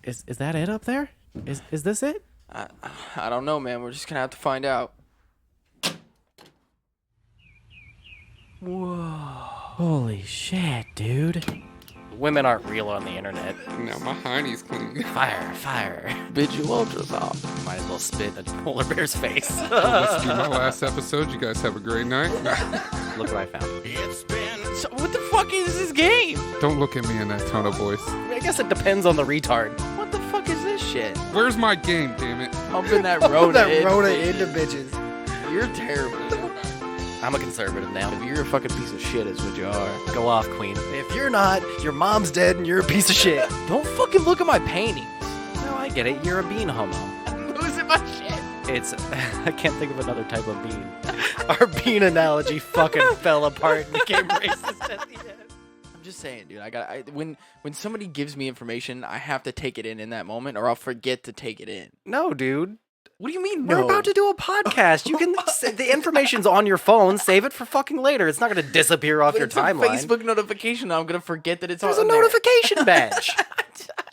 Is that it up there? Is this it? I don't know, man. We're just gonna have to find out. Whoa. Holy shit, dude. Women aren't real on the internet. No, my hiney's clean. Fire. Visual ultrasound. Might as well spit in a polar bear's face. Let's do my last episode. You guys have a great night. Look what I found. So what the fuck is this game? Don't look at me in that tone of voice. I guess it depends on the retard. What the fuck is this shit? Where's my game, damn it? Humping that Rona. That Rona into bitches. You're terrible. I'm a conservative now. You're a fucking piece of shit, is what you are. Go off, queen. If you're not, your mom's dead and you're a piece of shit. Don't fucking look at my paintings. No, I get it. You're a bean homo. I'm losing my shit. It's... I can't think of another type of bean. Our bean analogy fucking fell apart and became racist at the end. I'm just saying, dude. When somebody gives me information, I have to take it in that moment, or I'll forget to take it in. No, dude. What do you mean? We're No? about to do a podcast. You can... the information's on your phone. Save it for fucking later. It's not going to disappear off But your it's a timeline. Facebook notification. I'm gonna forget that it's There's on a there. notification badge.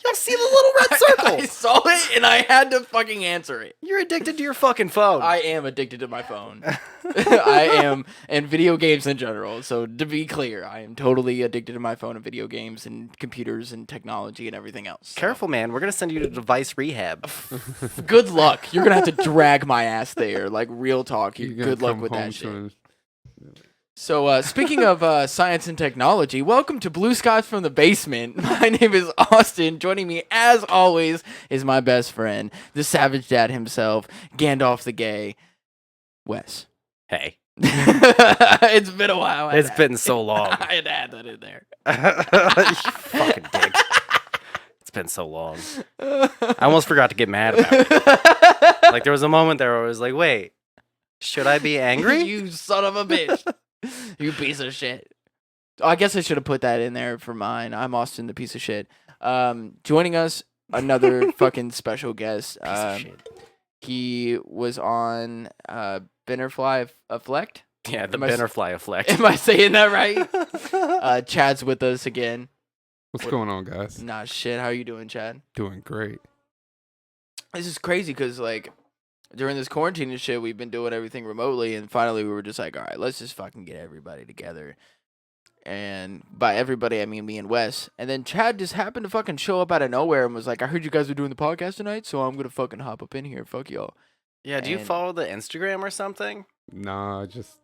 You'll see the little red circle. I saw it and I had to fucking answer it. You're addicted to your fucking phone. I am addicted to my phone. I am, and video games in general. So to be clear, I am totally addicted to my phone and video games and computers and technology and everything else. So, Careful, man. We're going to send you to device rehab. good luck. You're gonna have to drag my ass there. Like real talk. You're gonna Good luck come with home that shit. to So, speaking of science and technology, welcome to Blue Skies from the Basement. My name is Austin. Joining me, as always, is my best friend, the Savage Dad himself, Gandalf the Gay, Wes. Hey. It's been a while. It's been so long. I had to add that in there. You fucking dick. It's been so long. I almost forgot to get mad about it. Like, there was a moment there where I was like, wait, should I be angry? You son of a bitch. You piece of shit. I guess I should have put that in there for mine. I'm Austin, the piece of shit. Joining us, another fucking special guest. Piece of shit. He was on Binnerfly Affleck. Yeah, the Am I s- Bannerfly effect. Am I saying that right? Chad's with us again. What's going on, guys? Nah, shit. How you doing, Chad? Doing great. This is crazy because, like, during this quarantine and shit, we've been doing everything remotely, and finally we were just like, all right, let's just fucking get everybody together. And by everybody, I mean me and Wes. And then Chad just happened to fucking show up out of nowhere and was like, I heard you guys were doing the podcast tonight, so I'm gonna fucking hop up in here. Fuck y'all. Yeah, do you And- follow the Instagram or something? Nah, just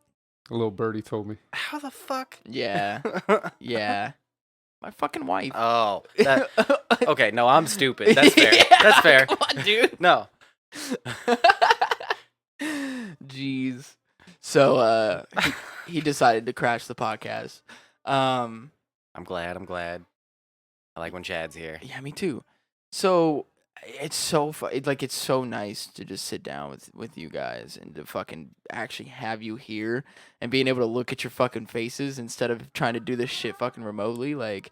a little birdie told me. How the fuck? Yeah. Yeah. My fucking wife. Oh. Okay, no, I'm stupid. That's fair. Yeah, That's fair. Come on, dude. No. Jeez. So he decided to crash the podcast. I'm glad. I like when Chad's here. Yeah, me too. So it's so it's so nice to just sit down with you guys and to fucking actually have you here and being able to look at your fucking faces instead of trying to do this shit fucking remotely. Like,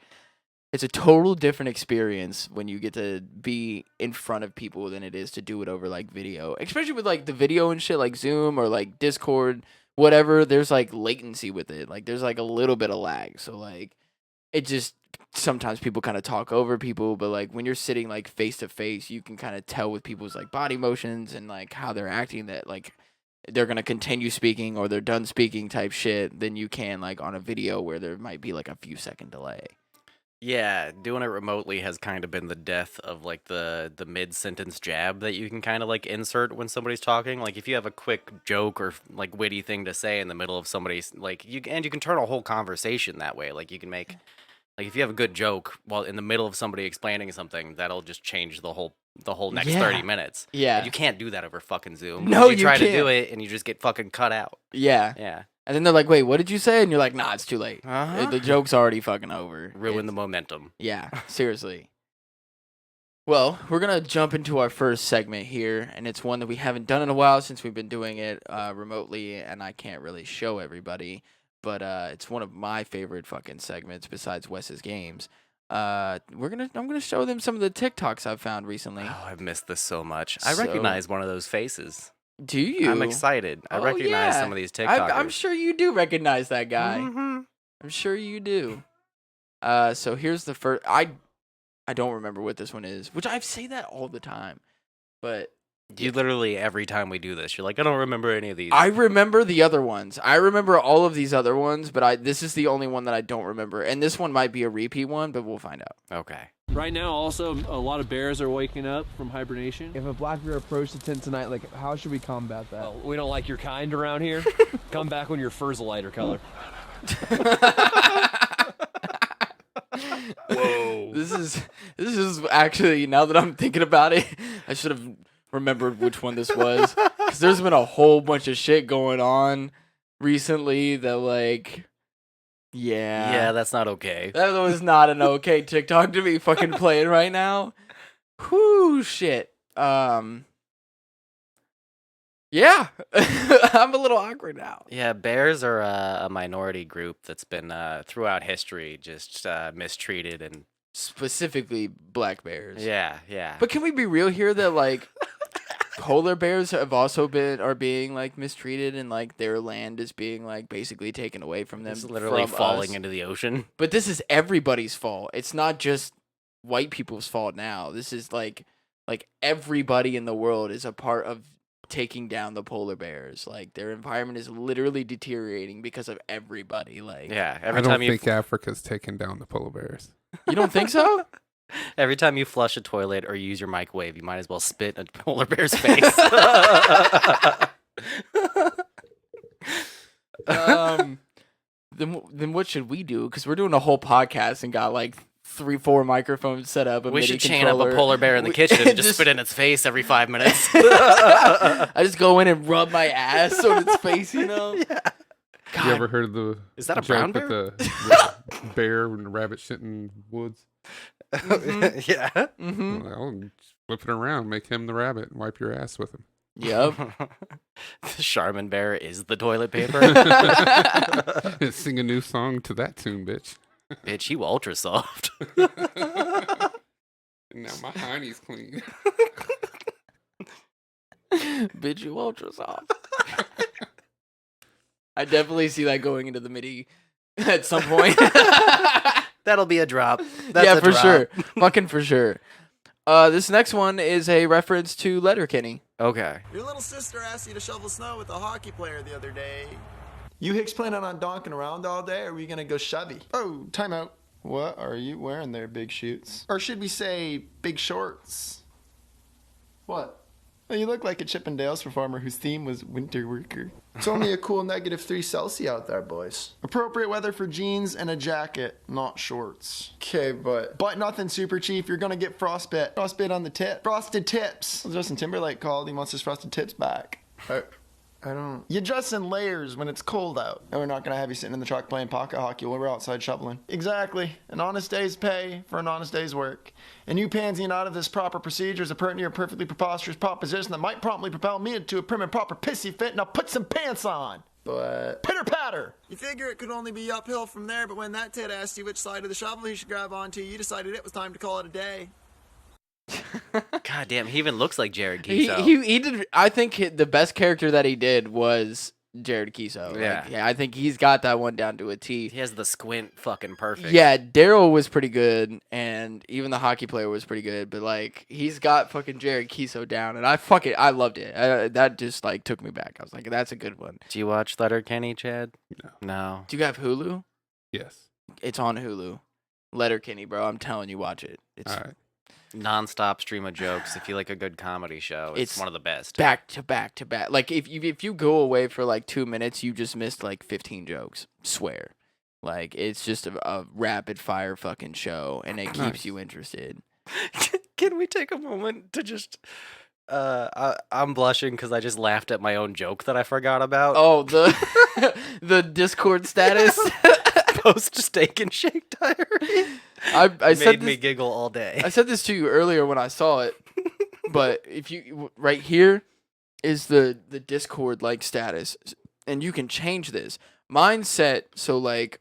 it's a total different experience when you get to be in front of people than it is to do it over like video, especially with like the video and shit like Zoom or like Discord, whatever. There's like latency with it. Like, there's like a little bit of lag. So like, it just sometimes people kind of talk over people, but like when you're sitting like face to face, you can kind of tell with people's like body motions and like how they're acting that like they're gonna continue speaking or they're done speaking type shit than you can like on a video where there might be like a few second delay. Yeah, doing it remotely has kind of been the death of like the mid-sentence jab that you can kind of like insert when somebody's talking. Like if you have a quick joke or like witty thing to say in the middle of somebody's like you can turn a whole conversation that way. Like you can make like if you have a good joke while in the middle of somebody explaining something, that'll just change the whole next Yeah. 30 minutes. Yeah. And you can't do that over fucking Zoom. No, 'cause you try to can't. do it and you just get fucking cut out. Yeah. Yeah. And then they're like, wait, what did you say? And you're like, nah, it's too late. Uh-huh. The joke's already fucking over. Ruin the It's- momentum. Yeah, seriously. Well, we're going to jump into our first segment here, and it's one that we haven't done in a while since we've been doing it remotely, and I can't really show everybody, but it's one of my favorite fucking segments besides Wes's games. I'm gonna show them some of the TikToks I've found recently. Oh, I've missed this so much. I So- recognize one of those faces. Do you? I'm excited. I Oh, recognize yeah. some of these TikTokers. I'm sure you do recognize that guy. Mhm. I'm sure you do. So here's the first. I don't remember what this one is, which I say that all the time. But You literally, every time we do this, you're like, I don't remember any of these. I remember the other ones. I remember all of these other ones, but this is the only one that I don't remember. And this one might be a repeat one, but we'll find out. Okay. Right now, also, a lot of bears are waking up from hibernation. If a black bear approached the tent tonight, like, how should we combat that? We don't like your kind around here. Come back when your fur's a lighter color. Whoa. This is actually, now that I'm thinking about it, I should have remembered which one this was, because there's been a whole bunch of shit going on recently that, like, Yeah, that's not okay. that was not an okay TikTok to be fucking playing right now. Whoo, shit. Yeah, I'm a little awkward now. Yeah, bears are a minority group that's been throughout history just mistreated and Specifically black bears. yeah. But can we be real here that, like, polar bears have also are being, like, mistreated, and, like, their land is being, like, basically taken away from them. it's literally from falling us. into the ocean. But this is everybody's fault. It's not just white people's fault now. This is like everybody in the world is a part of taking down the polar bears. Like, their environment is literally deteriorating because of everybody. Like, Yeah, I every don't time you think Africa's taken down the polar bears. you don't think so? every time you flush a toilet or use your microwave, you might as well spit in a polar bear's face. Then what should we do? Because we're doing a whole podcast and got like 3-4 microphones set up. We MIDI should chain up a controller. polar bear in the kitchen and just spit in its face every 5 minutes. I just go in and rub my ass on its face, you know? Yeah. God, You ever heard of the Is that a joke brown with bear? the bear and the rabbit shit in woods? Yeah. mm-hmm. Well, just flip it around, make him the rabbit, and wipe your ass with him. Yep. The Charmin bear is the toilet paper. Sing a new song to that tune, bitch. Bitch, you ultra soft. Now my hiney's clean. Bitch, you ultra soft. I definitely see that going into the MIDI at some point. That'll be a drop. That's yeah, a for drop. sure. Fucking for sure. This next one is a reference to Letterkenny. Okay. Your little sister asked you to shovel snow with a hockey player the other day. You Hicks planning on donking around all day, or are we gonna go shovey? Oh, time out. What are you wearing there, big shoots? Or should we say big shorts? What? Well, you look like a Chippendales performer whose theme was winter worker. It's only a cool -3 Celsius out there, boys. Appropriate weather for jeans and a jacket, not shorts. Okay, but nothing super cheap. You're gonna get frostbite. Frostbite on the tip. Frosted tips. Well, Justin Timberlake called. He wants his frosted tips back. I don't. You dress in layers when it's cold out. And we're not gonna have you sitting in the truck playing pocket hockey while we're outside shoveling. Exactly. An honest day's pay for an honest day's work. And you pansying out of this proper procedure is a pertinent, perfectly preposterous proposition that might promptly propel me into a prim and proper pissy fit. Now put some pants on. But pitter patter. You figure it could only be uphill from there, but when that tit asked you which side of the shovel he should grab onto, you decided it was time to call it a day. God damn, he even looks like Jared He Kiso. he did. I think the best character that he did was Jared Kiso. Yeah. Like, yeah, I think he's got that one down to a T. He has the squint fucking perfect. Yeah, Daryl was pretty good, and even the hockey player was pretty good. But like, he's got fucking Jared Kiso down, and I loved it. That just like took me back. I was like, that's a good one. Do you watch Letterkenny, Chad? No. No. Do you have Hulu? Yes. It's on Hulu. Letterkenny, bro. I'm telling you, watch it. It's All right. Non-stop stream of jokes. If you like a good comedy show, it's It's one of the best. back to back to back. Like if you go away for like 2 minutes, you just missed like 15 jokes. Swear. Like it's just a rapid fire fucking show, and it keeps Nice. you interested. Can we take a moment to just? I'm blushing because I just laughed at my own joke that I forgot about. Oh, the the Discord status. Post Steak and Shake diary. I Made said me this, giggle all day. I said this to you earlier when I saw it, but if you right here is the Discord like status, and you can change this. Mine's set so like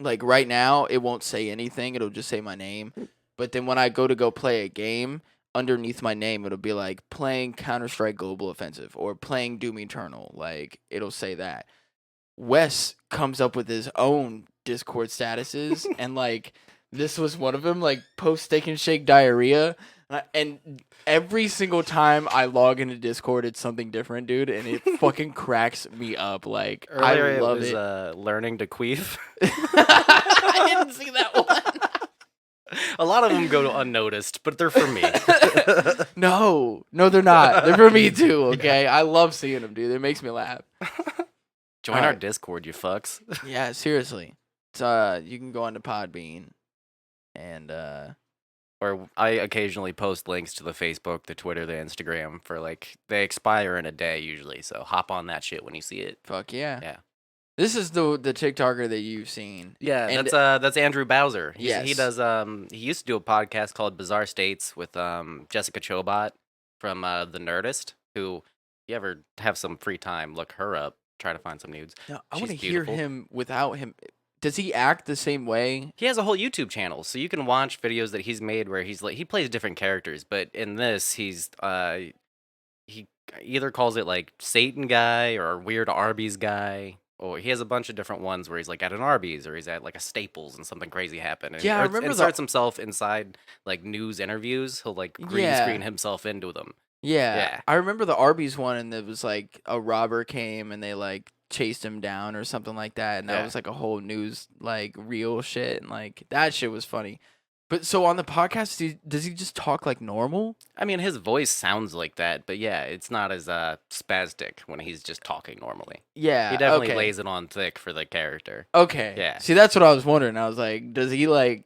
right now it won't say anything. It'll just say my name. But then when I go play a game, underneath my name it'll be like playing Counter-Strike Global Offensive or playing Doom Eternal. Like it'll say that. Wes comes up with his own Discord statuses and like This was one of them, like post Steak and Shake diarrhea, and every single time I log into Discord, it's something different, dude, and it fucking cracks me up. Like Earlier I love it it. was learning to queef. I didn't see that one. A lot of them go unnoticed, but they're for me. No, they're not. They're for me too. Okay, I love seeing them, dude. It makes me laugh. Join our Alright. Discord, you fucks. Yeah, seriously. It's, you can go on to Podbean, and Or I occasionally post links to the Facebook, the Twitter, the Instagram for like they expire in a day usually. So hop on that shit when you see it. fuck yeah. Yeah. This is the TikToker that you've seen. Yeah, And- that's Andrew Bowser. He Yes. does he used to do a podcast called Bizarre States with Jessica Chobot from The Nerdist, who if you ever have some free time, look her up, try to find some nudes. Now, I She's want to hear beautiful. him without him. Does he act the same way? He has a whole YouTube channel, so you can watch videos that he's made where he's like he plays different characters, but in this he's he either calls it like Satan guy or weird Arby's guy. Or he has a bunch of different ones where he's like at an Arby's or he's at like a Staples and something crazy happened. And Yeah, I or remember the- inserts himself inside like news interviews. He'll like green Yeah. screen himself into them. Yeah. Yeah. I remember the Arby's one, and it was like a robber came and they like chased him down or something like that, and that Yeah. was like a whole news like real shit, and like that shit was funny. But so on the podcast, does he just talk like normal? I mean, his voice sounds like that, but yeah, it's not as spastic when he's just talking normally. Yeah. He definitely okay. lays it on thick for the character. Okay. Yeah. See, that's what I was wondering. I was like, does he like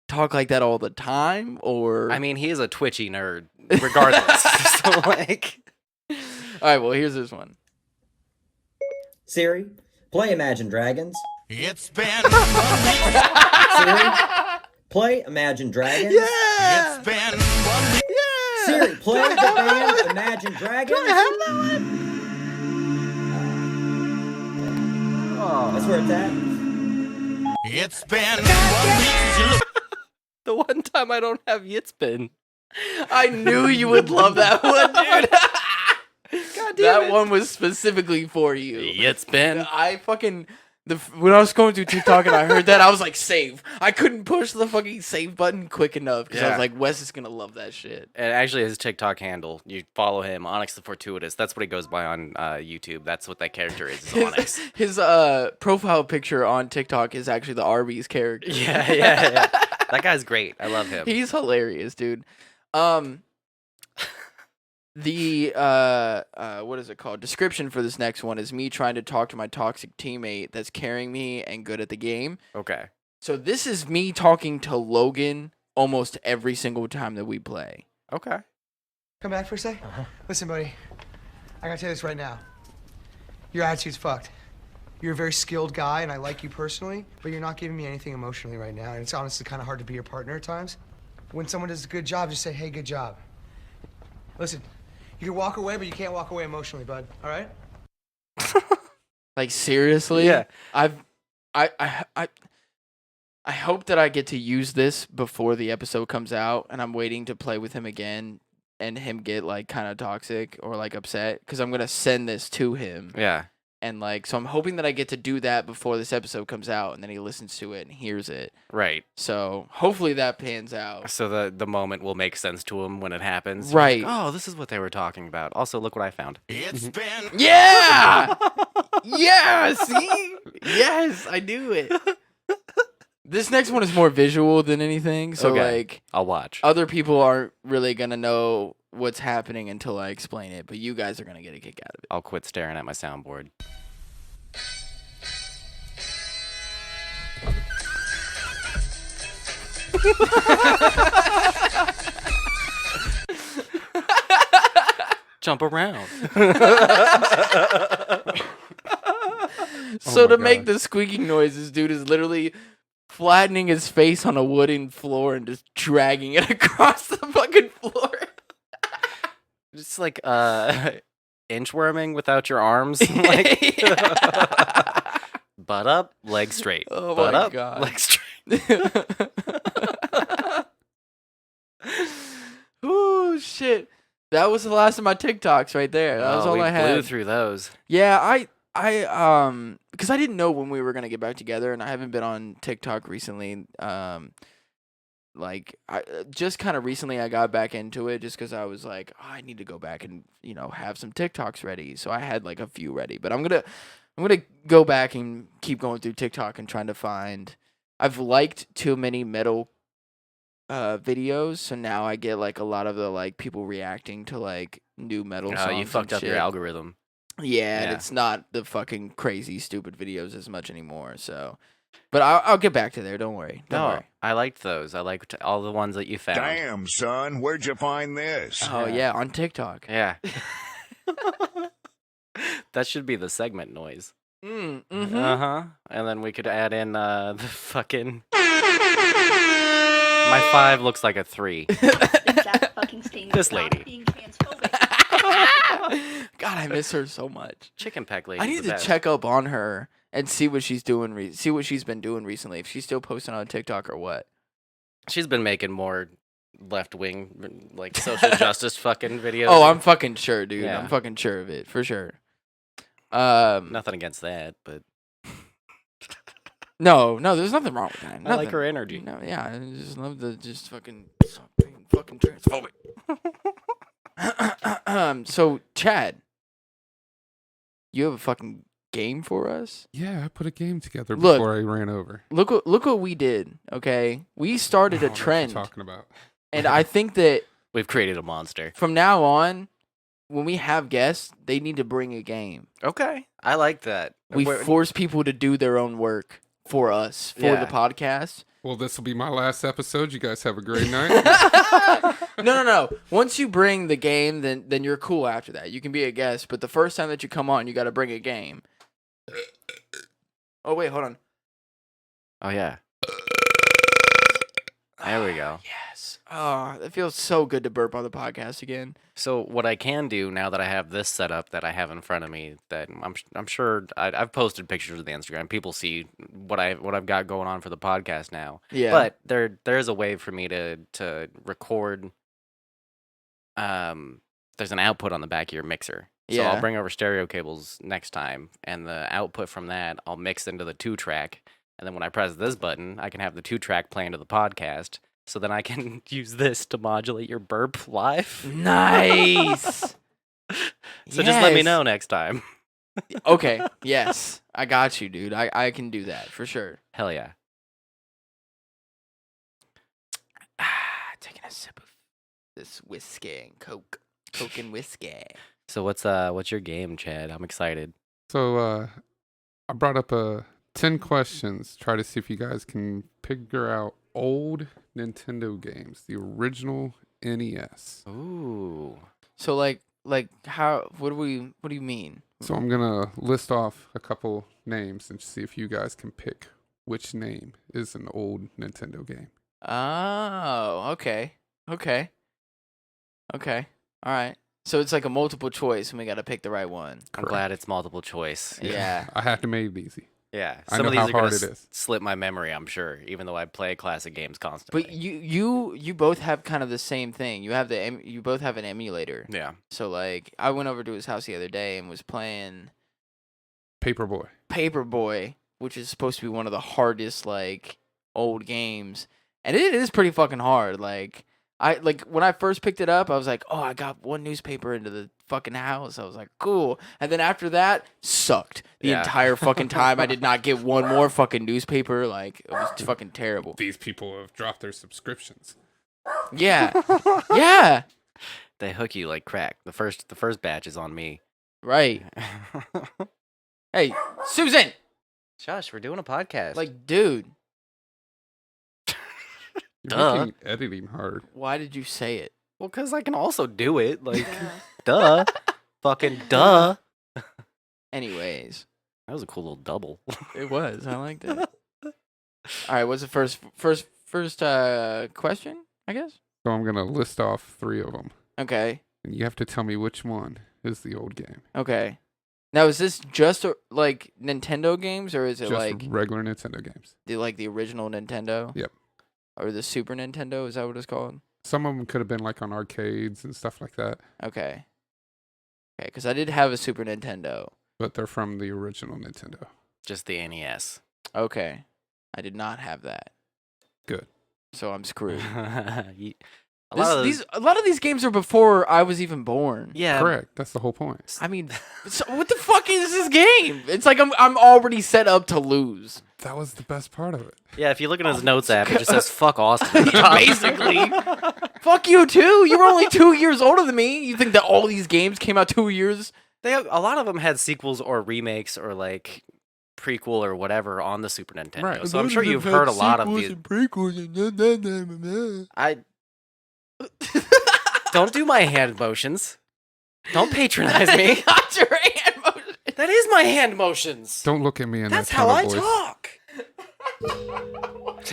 talk like that all the time, or? I mean, he is a twitchy nerd, regardless. So like, all right. Well, here's this one. Siri, play Imagine Dragons. It's been Siri, play Imagine Dragons. Yeah. It's been 1 week. Yeah. Siri, play the band Imagine Dragons. That's where it's at. It's been 1 week since you looked. the one time I don't have Yitzbin. I knew you would love that one, dude. God damn That it. one was specifically for you. Yitzbin. I fucking when I was going through TikTok and I heard that, I was like, save. I couldn't push the fucking save button quick enough because I Yeah. was like, Wes is gonna love that shit. And actually, his TikTok handle, you follow him, Onyx the Fortuitous. That's what he goes by on YouTube. That's what that character is Onyx. His profile picture on TikTok is actually the Arby's character. Yeah. That guy's great. I love him. He's hilarious, dude. The what is it called? Description for this next one is me trying to talk to my toxic teammate that's carrying me and good at the game. Okay. So this is me talking to Logan almost every single time that we play. Okay. Come back for a sec? Listen, buddy. I gotta tell you this right now. Your attitude's fucked. You're a very skilled guy, and I like you personally, but you're not giving me anything emotionally right now, and it's honestly kind of hard to be your partner at times. When someone does a good job, just say, hey, good job. Listen, you can walk away, but you can't walk away emotionally, bud, all right? Like seriously? Yeah. I hope that I get to use this before the episode comes out, and I'm waiting to play with him again and him get like kind of toxic or like upset because I'm gonna send this to him. Yeah. And like, so I'm hoping that I get to do that before this episode comes out, and then he listens to it and hears it. Right. So hopefully that pans out. So the moment will make sense to him when it happens. Right. Like, oh, this is what they were talking about. Also, look what I found. It's been. Yeah. Yeah. See. Yes, I do it. This next one is more visual than anything. So Okay. like, I'll watch. other people aren't really gonna know what's happening until I explain it, but you guys are gonna get a kick out of it. I'll quit staring at my soundboard. Jump around. So my to make God. the squeaking noises, dude is literally flattening his face on a wooden floor and just dragging it across the fucking floor. Just like inchworming without your arms. Like butt up, leg straight. Oh butt my up, God. leg straight. Oh shit. That was the last of my TikToks right there. That was all we I had. blew through those. Yeah, I because I didn't know when we were gonna get back together, and I haven't been on TikTok recently. like I just kind of recently I got back into it just because I was like, oh, I need to go back and have some TikToks ready. So I had like a few ready, but I'm gonna go back and keep going through TikTok and trying to find. I've liked too many metal videos, so now I get like a lot of the like people reacting to like new metal songs. Oh, you fucked and up your shit. algorithm. Yeah, and Yeah. it's not the fucking crazy stupid videos as much anymore. So, but I'll get back to there. Don't worry. Don't No, worry. I liked those. I liked all the ones that you found. Damn, son, where'd you find this? Oh yeah, on TikTok. Yeah. That should be the segment noise. Mm-hmm. Uh-huh. And then we could add in the fucking... My 5 looks like a 3. This lady. God, I miss her so much. Chicken peck lady. I need to check up on her and see what she's doing. See what she's been doing recently. If she's still posting on TikTok or what. She's been making more left-wing, like, social justice fucking videos. Oh, I'm fucking sure, dude. Yeah. I'm fucking sure of it, for sure. Nothing against that, but... No, there's nothing wrong with that. I like Nothing. her energy. No, yeah, I just love the fucking transphobic. So Chad, you have a fucking game for us? Yeah, I put a game together Look. before I ran over. Look what we did. Okay, we started I a don't know what you're trend, talking about. and I think that We've created a monster. from now on, when we have guests, they need to bring a game. Okay. I like that. We force people to do their own work for us, for the Yeah. podcast. Well, this will be my last episode. You guys have a great night. No. Once you bring the game, then you're cool after that. You can be a guest, but the first time that you come on, you got to bring a game. Oh, wait, hold on. Oh, yeah. There we go. Yes. Oh, it feels so good to burp on the podcast again. So what I can do now that I have this setup that I have in front of me, that I'm sure I've posted pictures of the Instagram. People see what I've got going on for the podcast now. Yeah. But there's a way for me to record. There's an output on the back of your mixer. So Yeah. I'll bring over stereo cables next time, and the output from that I'll mix into the 2-track, and then when I press this button, I can have the 2-track play into the podcast. So then I can use this to modulate your burp live. Nice. So just let me Yes. know next time. Okay. Yes. I got you, dude. I can do that for sure. Hell yeah. Taking a sip of this whiskey and Coke and whiskey. So what's your game, Chad? I'm excited. So I brought up 10 questions. Try to see if you guys can figure out old Nintendo games, the original NES. Ooh. So like how? What do you mean? So I'm gonna list off a couple names and see if you guys can pick which name is an old Nintendo game. Oh, okay. All right. So it's like a multiple choice, and we got to pick the right one. I'm glad it's multiple choice. Yeah. I have to make it easy. Yeah. I Some know of these how are gonna hard it is. slip my memory, I'm sure, even though I play classic games constantly. But you both have kind of the same thing. You both have an emulator. Yeah. So like I went over to his house the other day and was playing Paperboy. Paperboy, which is supposed to be one of the hardest like old games, and it is pretty fucking hard. Like when I first picked it up, I was like, oh, I got one newspaper into the fucking house. I was like, cool. And then after that, sucked the Yeah. entire fucking time. I did not get one more fucking newspaper. Like it was fucking terrible. These people have dropped their subscriptions. Yeah, yeah, They hook you like crack. The first batch is on me. right. Hey, Susan, Josh, we're doing a podcast. like, dude, You're Duh. making editing hard. why did you say it? well, because I can also do it. Like, duh. Fucking duh. Anyways, That was a cool little double. it was. I liked it. All right, what's the first question? I guess. So I'm gonna list off 3 of them, Okay. and you have to tell me which one is the old game. Okay. Now, is this just like Nintendo games, or is it Just like regular Nintendo games. the original Nintendo? Yep. Or the Super Nintendo? Is that what it's called? Some of them could have been like on arcades and stuff like that, Okay. Okay, because I did have a Super Nintendo. but they're from the original Nintendo. Just the NES. Okay. I did not have that. Good. so I'm screwed. Ye- a lot of those- A lot of these games are before I was even born. yeah, Correct. That's the whole point. I mean, so what the fuck is this game? It's like I'm already set up to lose. That was the best part of it. yeah. If you look at his notes app, it just says "fuck Austin." at the top. Basically, fuck you too. You were only 2 years older than me. You think that all these games came out 2 years? A lot of them had sequels or remakes or like prequel or whatever on the Super Nintendo. Right. So I'm sure you've heard a lot of these. I don't do my hand motions. Don't patronize me. Not your hand motion. That is my hand motions. Don't look at me in That's that how tone I of voice. talk.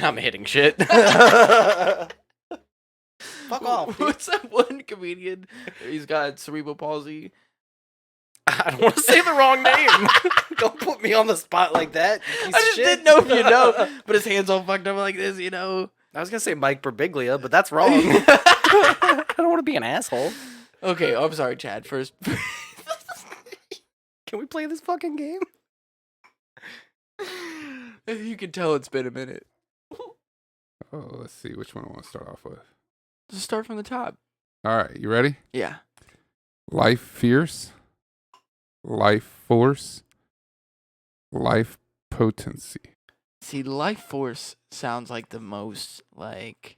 I'm hitting shit. Fuck off. dude. What's that one comedian? He's got cerebral palsy. I don't want to say the wrong name. Don't put me on the spot like that. you piece I of just shit. didn't know if you know, but his hands all fucked up like this, you know. I was gonna say Mike Birbiglia, but that's wrong. I don't want to be an asshole. Okay, I'm sorry, Chad. First, Can we play this fucking game? you can tell it's been a minute. Oh, let's see. Which one I want to start off with? Just start from the top. All right. You ready? Yeah. Life fierce. Life force. Life potency. See, Life Force sounds like the most like.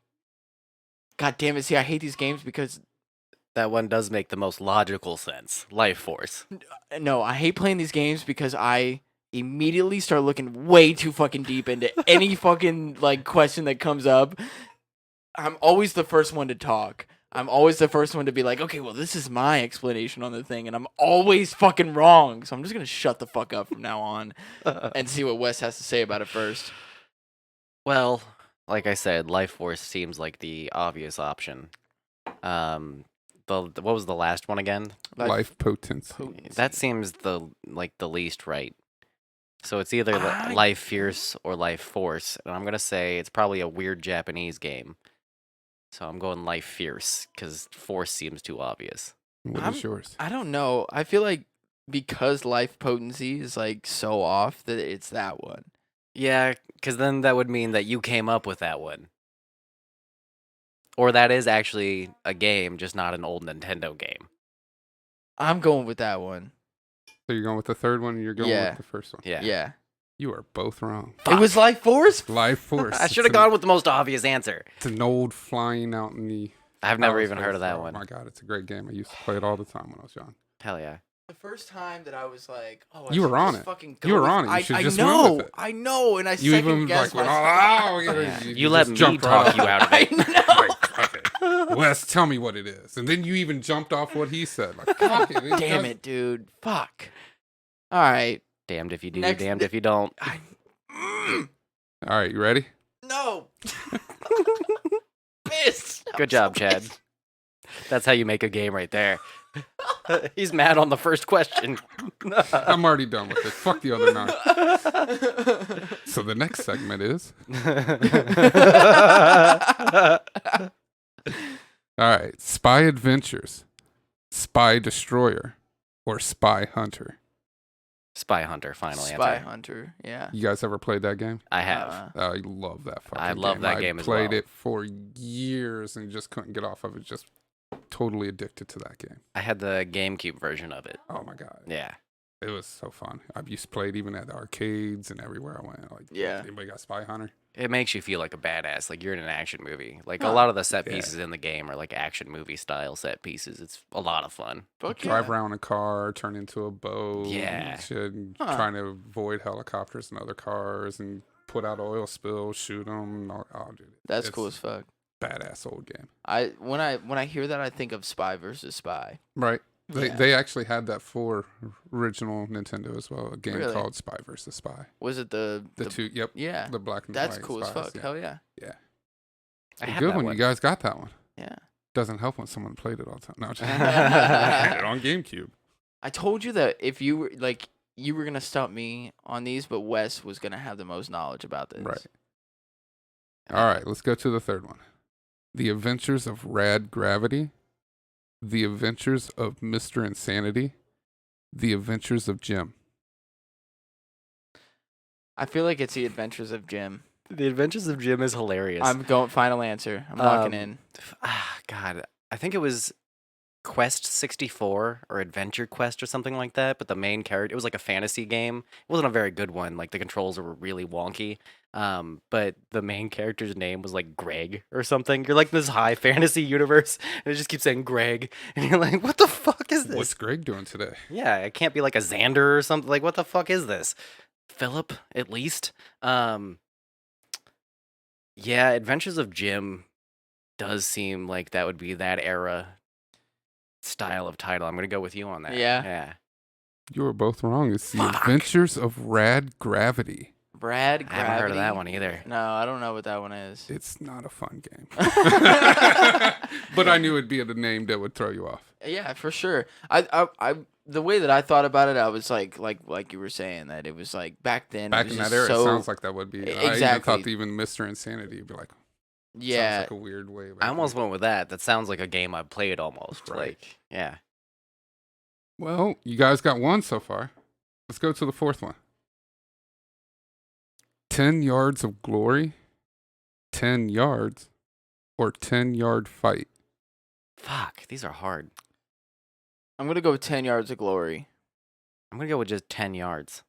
God damn it! See, I hate these games because That one does make the most logical sense. Life Force. no, I hate playing these games because I immediately start looking way too fucking deep into any fucking like question that comes up. I'm always the first one to talk. I'm always the first one to be like, okay, well, this is my explanation on the thing, and I'm always fucking wrong. So I'm just gonna shut the fuck up from now on and see what Wes has to say about it first. Well, like I said, Life Force seems like the obvious option. What was the last one again? Life potency. That seems the least right. So it's either I- Life Fierce or Life Force, and I'm gonna say it's probably a weird Japanese game. So I'm going Life Fierce because Force seems too obvious. What is yours? I don't know. I feel like because life potency is like so off that it's that one. Yeah, because then that would mean that you came up with that one. Or that is actually a game, just not an old Nintendo game. I'm going with that one. So you're going with the third one and you're going Yeah. with the first one. Yeah. Yeah. You are both wrong. It was Life Force? Life force. I should have gone with the most obvious answer. It's an old flying out in the. I've never outer even heard space. of that Oh one. my god, it's a great game. I used to play it all the time when I was young. Hell yeah. The first time that I was like, oh, You should were on just it. fucking You go were with- on it. You should I just know, went with it. I know, and I You second even guessed like went, myself. You let just me jumped talk right you off. out of it. I know. Wes, tell me what it is, and then you even jumped off what he said. Like, fuck it. Damn it, dude. Fuck. All right. Damned if you do, Next- damned if you don't. All right, you ready? No. Pissed. Good job, Chad. That's how you make a game right there. He's mad on the first question. I'm already done with it. Fuck the other 9. So the next segment is. All right, Spy Adventures, Spy Destroyer, or Spy Hunter. Spy Hunter, final Spy answer. Hunter. Yeah. You guys ever played that game? I have. Oh, I love that fucking I love game. that game I as played well. it for years and just couldn't get off of it. Just totally addicted to that game. I had the GameCube version of it. Oh my god. Yeah. It was so fun. I used to play it even at the arcades and everywhere I went. Like, Yeah. Anybody got Spy Hunter? It makes you feel like a badass, like you're in an action movie. Like a Huh. lot of the set Yeah. pieces in the game are like action movie style set pieces. It's a lot of fun. Fuck Drive yeah. around a car, turn into a boat. Yeah. And shit, and Huh. trying to avoid helicopters and other cars and put out oil spills, shoot them. Oh, dude. That's it's cool as fuck. Badass old game. When I hear that, I think of Spy versus Spy. Right. They, Yeah. they actually had that for original Nintendo as well. A game Really? called Spy versus Spy. Was it the Two, yep. Yeah. The black and That's white cool as spies, fuck. yeah. Hell yeah. Yeah. I A have good that one. one. You guys got that one. Yeah. Doesn't help when someone played it all the time. No, just I had it on GameCube. I told you that if you were like you were gonna stump me on these, but Wes was gonna have the most knowledge about this. Right. All right, let's go to the third one. The Adventures of Rad Gravity, The Adventures of Mr. Insanity, The Adventures of Jim. I feel like it's the Adventures of Jim The Adventures of Jim is hilarious. I'm going final answer. I'm locking in. God, I think it was Quest 64 or Adventure Quest or something like that. But the main character, it was like a fantasy game. It wasn't a very good one. Like the controls were really wonky. But the main character's name was like Greg or something. You're like in this high fantasy universe, and it just keeps saying Greg, and you're like, what the fuck is this? What's Greg doing today? Yeah, it can't be like a Xander or something. Like, what the fuck is this? Philip, at least. Yeah, Adventures of Jim does seem like that would be that era style of title. I'm gonna go with you on that. Yeah. Yeah. You were both wrong. It's the Adventures of Rad Gravity. Brad I Gravity. haven't heard of that one either. No, I don't know what that one is. It's not a fun game. But I knew it'd be a name that would throw you off. Yeah, for sure. I the way that I thought about it, I was like you were saying that it was like back then. Back it was in that just era, so, it sounds like that would be. I even Exactly. thought even Mr. Insanity would be like, Yeah. sounds like a weird way. I almost went with that. That sounds like a game I've played almost. Right. Like, yeah. Well, you guys got one so far. Let's go to the fourth one. 10 yards of glory, 10 yards, or 10-yard fight. Fuck, these are hard. I'm gonna go with 10 yards of glory. I'm gonna go with just 10 yards.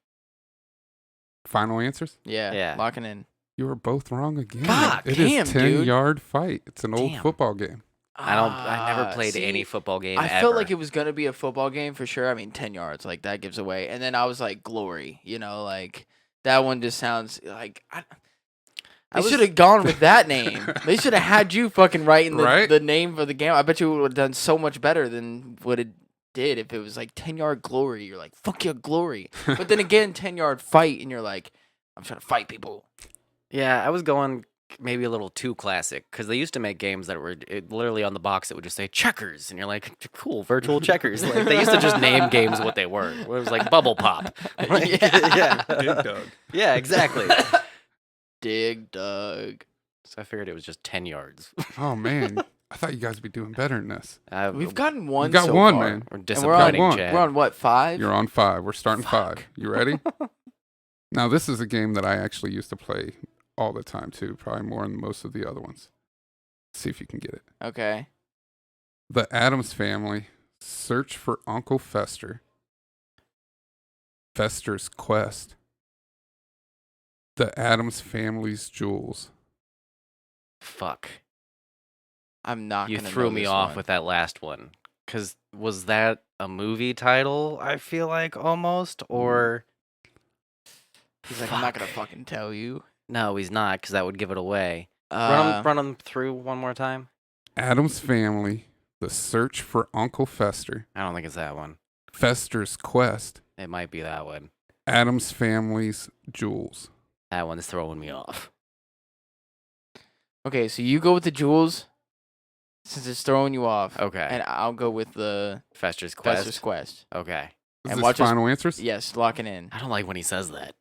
Final answers? Yeah. Yeah. Locking in. You were both wrong again. Fuck, It damn, is dude. 10-yard fight. It's an old Damn. football game. I never played See, any football game I ever. felt like it was gonna be a football game for sure. I mean, 10 yards, like that gives away. And then I was like, glory, like that one just sounds like they should have gone with that name. They should have had you fucking writing Right? the name for the game. I bet you would have done so much better than what it did if it was like 10-yard glory. You're like, fuck your glory. But then again, 10-yard fight, and you're like, I'm trying to fight people. Yeah, I was going maybe a little too classic because they used to make games that were literally on the box that would just say checkers, and you're like, cool, virtual checkers. Like they used to just name games what they were. It was like Bubble Pop. Like, yeah. Dig Dug. Yeah, exactly. Dig Dug. So I figured it was just 10 yards. Oh, man. I thought you guys would be doing better than this. We've gotten one. You got so one, far. man. We're And disappointing, one. Chad. We're on what, 5? You're on 5. We're starting Fuck. 5. You ready? Now, this is a game that I actually used to play all the time, too. Probably more than most of the other ones. See if you can get it. Okay. The Addams Family, Search for Uncle Fester, Fester's Quest, The Addams Family's Jewels. Fuck. I'm not You gonna threw know me this off one. with that last one. Because was that a movie title, I feel like, almost? Or. He's like, I'm not gonna fucking tell you. No, he's not, because that would give it away. Uh, Run them through one more time. Addams Family, The Search for Uncle Fester, I don't think it's that one. Fester's Quest, It might be that one. Addams Family's Jewels. That one's throwing me off. Okay, so you go with the jewels, since it's throwing you off. Okay. And I'll go with the Fester's Quest. Fester's Quest. Okay. Is And this watch us- final answers? Yes, locking in. I don't like when he says that.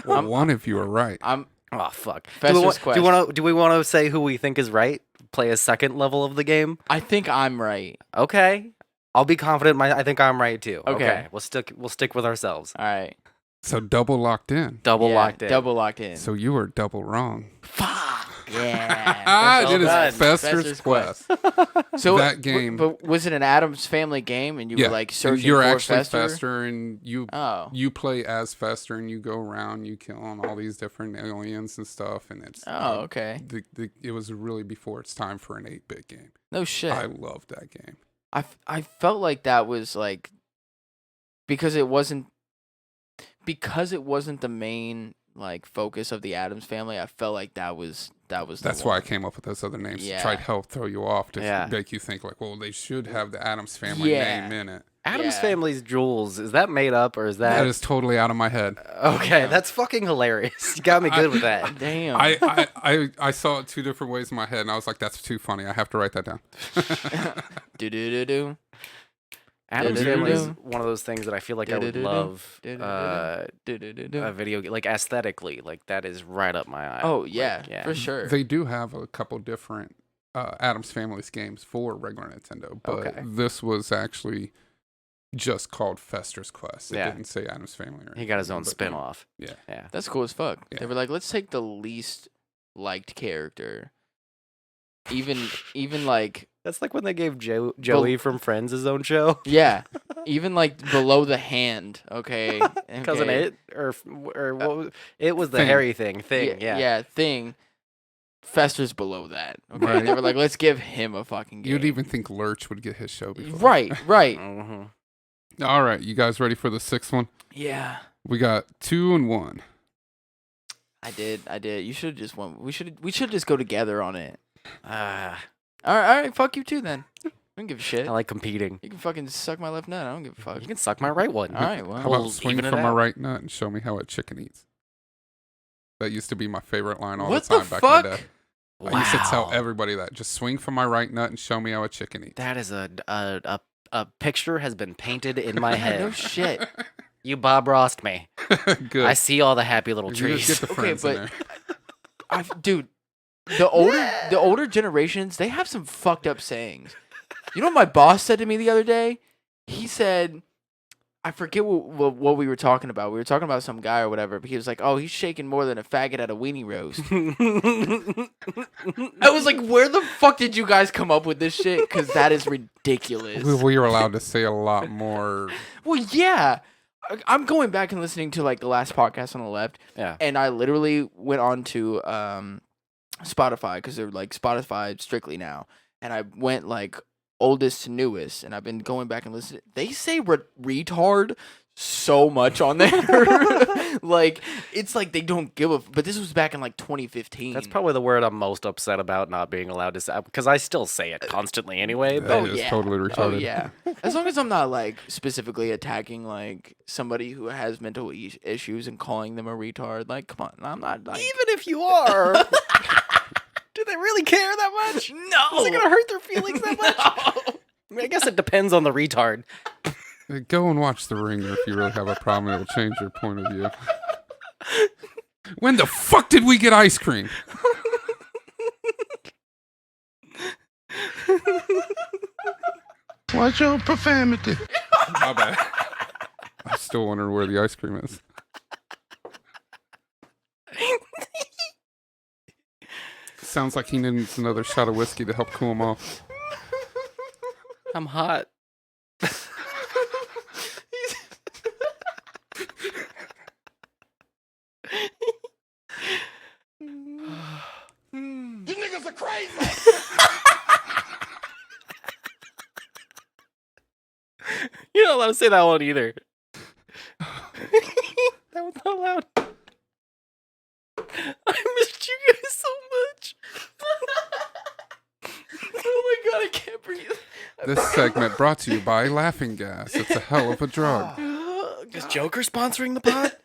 Well, one of you are right. I'm Oh fuck. Fester's Quest. Do we want to say who we think is right? Play a second level of the game? I think I'm right. Okay. I'll be confident I think I'm right too. Okay. We'll stick with ourselves. All right. So double locked in. Double Yeah, locked in. Double locked in. So you were double wrong. Yeah. It is done. Fester's Quest. So That game- But was it an Addams Family game, and you Yeah, were like and searching you're for actually Fester? and you Oh. you play as Fester, and you go around, you kill on all these different aliens and stuff, and it's Oh, okay. it was really before its time for an 8-bit game. No shit. I loved that game. I felt like that was like because it wasn't the main like focus of the Addams Family. I felt like that was That's why I came up with those other names to try to help throw you off, to make you think like, well, they should have the Addams Family name in it. Addams Family's Jewels, is that made up or is that? That is totally out of my head. Okay, that's fucking hilarious. You got me good with that. Damn. I saw it 2 different ways in my head, and I was like, that's too funny. I have to write that down. Do. Addams Do-do-do-do. Family is one of those things that I feel like I would Do-do-do-do. love Do-do-do-do. a video game, like aesthetically, like that is right up my eye. Oh Like, yeah, for sure. They do have a couple different Addams Family's games for regular Nintendo, but Okay. this was actually just called Fester's Quest. It Yeah. didn't say Adam's Family. Or He got his own anything, but, spin-off. Yeah. Yeah. That's cool as fuck. Yeah. They were like, let's take the least liked character. Even like That's like when they gave Joey from Friends his own show. yeah, even like below the hand. Okay, Cousin okay. It or what was, it was the Thing. hairy thing. Yeah. thing. Fester's below that. Okay, Right. they were like, let's give him a fucking game. You'd even think Lurch would get his show before. right. Mm-hmm. All right, you guys ready for the sixth one? Yeah, We got 2 and 1. I did. You should have just went. We should just go together on it. Ah, All right. Fuck you too then. I don't give a shit. I like competing. You can fucking suck my left nut. I don't give a fuck. You can suck my right one. All right. Well, How We'll about swing even it from my out. right nut and show me how a chicken eats? That used to be my favorite line all what the the time back fuck? in the day. I used to tell everybody that. Just swing from my right nut and show me how a chicken eats. That is a picture has been painted in my head. No shit. You Bob Rossed me. Good. I see all the happy little You just trees. get the Okay, friends in but- there. Dude, the older generations, they have some fucked up sayings. You know what my boss said to me the other day? He said, I forget what we were talking about. We were talking about some guy or whatever, but he was like, oh, he's shaking more than a faggot at a weenie roast. I was like, where the fuck did you guys come up with this shit? Because that is ridiculous. We were allowed to say a lot more. Well, yeah. I'm going back and listening to like the last podcast on the left, Yeah. and I literally went on to Spotify because they're like Spotify strictly now, and I went like oldest to newest, and I've been going back and listening. They say retard so much on there, like it's like they don't give a. But this was back in like 2015. That's probably the word I'm most upset about not being allowed to say, because I still say it constantly anyway. That But is totally retarded. Oh yeah. As long as I'm not like specifically attacking like somebody who has mental issues and calling them a retard. Like, come on, I'm not like. even if you are, do they really care that much? No. Is it gonna hurt their feelings that much? I mean, I guess it depends on the retard. Go and watch The Ringer if you really have a problem. It'll change your point of view. When the fuck did we get ice cream? What's your profanity? My bad. I'm still wondering where the ice cream is. Sounds like he needs another shot of whiskey to help cool him off. I'm hot. You niggas are crazy. You're not allowed to say that one either. That one's not allowed. I missed you guys so much. Oh my god, I can't breathe. This segment brought to you by laughing gas. It's a hell of a drug. Is Joker sponsoring the pod?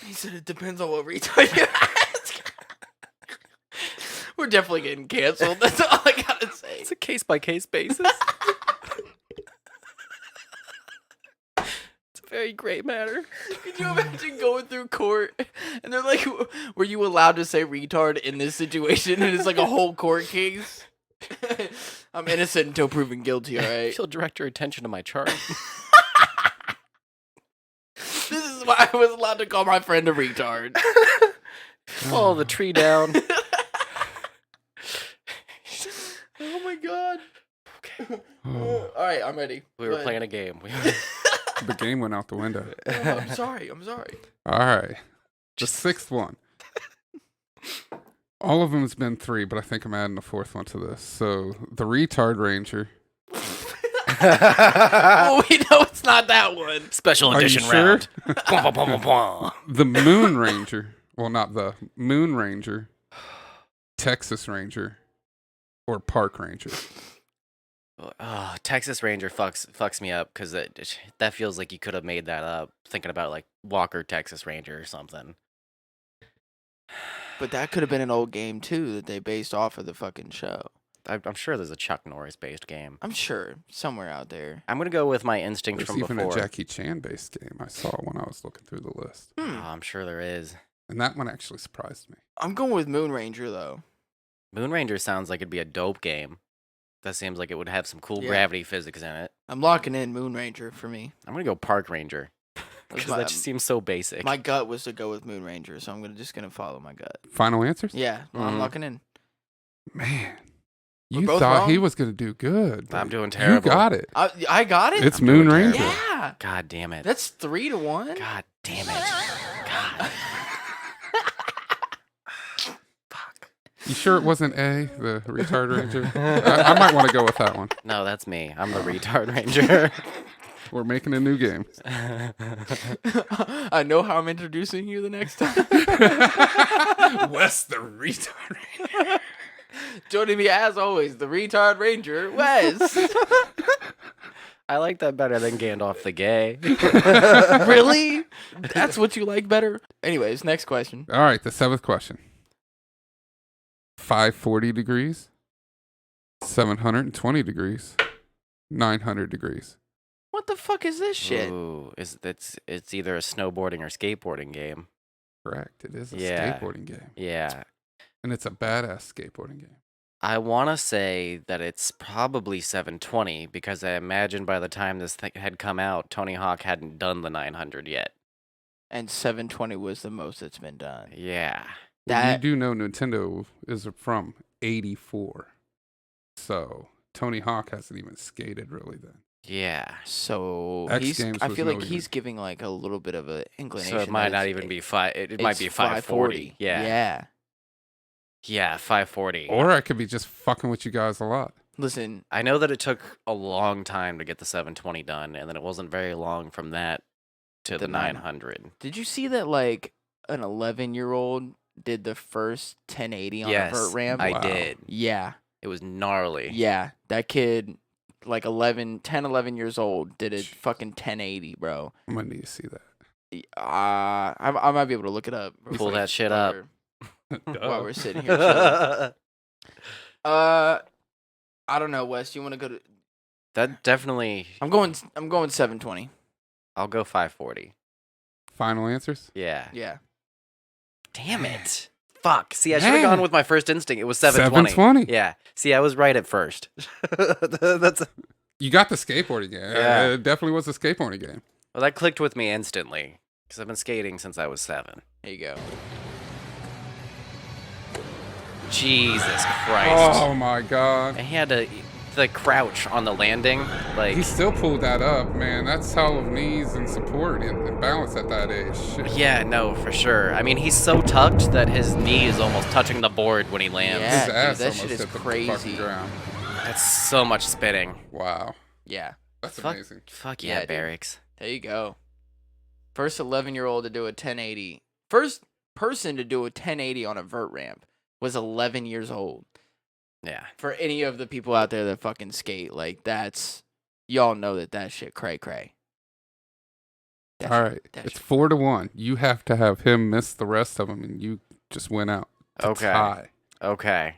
He said it depends on what retard you ask. We're definitely getting canceled. That's all I gotta say. It's a case-by-case basis. It's a very great matter. Could you imagine going through court and they're like, were you allowed to say retard in this situation? And it's like a whole court case. I'm innocent until proven guilty, alright? She'll direct your attention to my chart. This is why I was allowed to call my friend a retard. Follow the tree down. Oh my god. Oh, Alright, I'm ready. We were Go ahead. playing a game. the game went out the window. Oh, I'm sorry. All right. The sixth one. All of them has been 3, but I think I'm adding a 4th one to this. So, the Retard Ranger. Well, we know it's not that one. Special Are you edition sure? round. Bwah, bwah, bwah, bwah, bwah. The Moon Ranger. Well, not the Moon Ranger. Texas Ranger. Or Park Ranger. Oh, Texas Ranger fucks me up because that feels like you could have made that up. Thinking about like Walker Texas Ranger or something. But that could have been an old game too that they based off of the fucking show. I'm sure there's a Chuck Norris based game. I'm sure somewhere out there. I'm gonna go with my instinct There's from even before. a Jackie Chan based game I saw when I was looking through the list. Oh, I'm sure there is. And that one actually surprised me. I'm going with Moon Ranger though. Moon Ranger sounds like it'd be a dope game. That seems like it would have some cool Yeah. gravity physics in it. I'm locking in Moon Ranger for me. I'm gonna go Park Ranger because that just seems so basic. My gut was to go with Moon Ranger, so I'm just gonna follow my gut. Final answers? Yeah, I'm locking in. Man, We're you both thought he wrong? was going to do good. I'm but doing terrible. You got it. I got it. It's Moon Ranger. Yeah. God damn it. That's 3-1. God damn it. God. You sure it wasn't A, the retard ranger? I might want to go with that one. No, that's me. I'm the retard ranger. We're making a new game. I know how I'm introducing you the next time. Wes the retard ranger. Joining me as always, the retard ranger, Wes. I like that better than Gandalf the Gay. Really? That's what you like better? Anyways, next question. All right, the 7th question. 540 degrees, 720 degrees, 900 degrees. What the fuck is this shit? Ooh, it's either a snowboarding or skateboarding game. Correct. It is a Yeah. skateboarding game. Yeah. And it's a badass skateboarding game. I want to say that it's probably 720 because I imagine by the time this thing had come out, Tony Hawk hadn't done the 900 yet. And 720 was the most that's been done. Yeah. Well, you do know Nintendo is from 84. So Tony Hawk hasn't even skated really then. Yeah. So X he's, Games I was feel like no he's even. giving like a little bit of an inclination. So it might that not it's- even be it might it's be 540. Yeah. Yeah. Yeah, 540. Or I could be just fucking with you guys a lot. Listen, I know that it took a long time to get the 720 done, and then it wasn't very long from that to the 900. did you see that like an 11-year-old did the first 1080 on Yes, a vert ramp? I did. Yeah. It was gnarly. Yeah. That kid, like 11 years old, did it fucking 1080, bro. I'm going to need to see that. I might be able to look it up. real Pull quick that shit up. While we're sitting here chilling. I don't know, Wes. You want to go to? That definitely. I'm going 720. I'll go 540. Final answers? Yeah. Yeah. Damn it. Fuck. See, I should have gone with my first instinct. It was 720. 720. Yeah. See, I was right at first. That's. You got the skateboarding game. Yeah. It definitely was a skateboarding game. Well, that clicked with me instantly because I've been skating since I was 7. There you go. Jesus Christ. Oh my god. And he had to the crouch on the landing. Like He still pulled that up, man. That's hell of knees and support and balance at that age. Shit. yeah, no, for sure. I mean, he's so tucked that his knee is almost touching the board when he lands. Yeah, His dude, ass that almost shit is hit the crazy. fucking ground. That's so much spitting. Wow. Yeah. That's Fuck, amazing. fuck Yeah, yeah, dude. Barracks. There you go. First 11-year-old to do a 1080. First person to do a 1080 on a vert ramp was 11 years old. Yeah. For any of the people out there that fucking skate, like that's y'all know that shit cray cray. That All shit- right. that It's shit- 4-1. You have to have him miss the rest of them, and you just went out. to Okay. tie. Okay.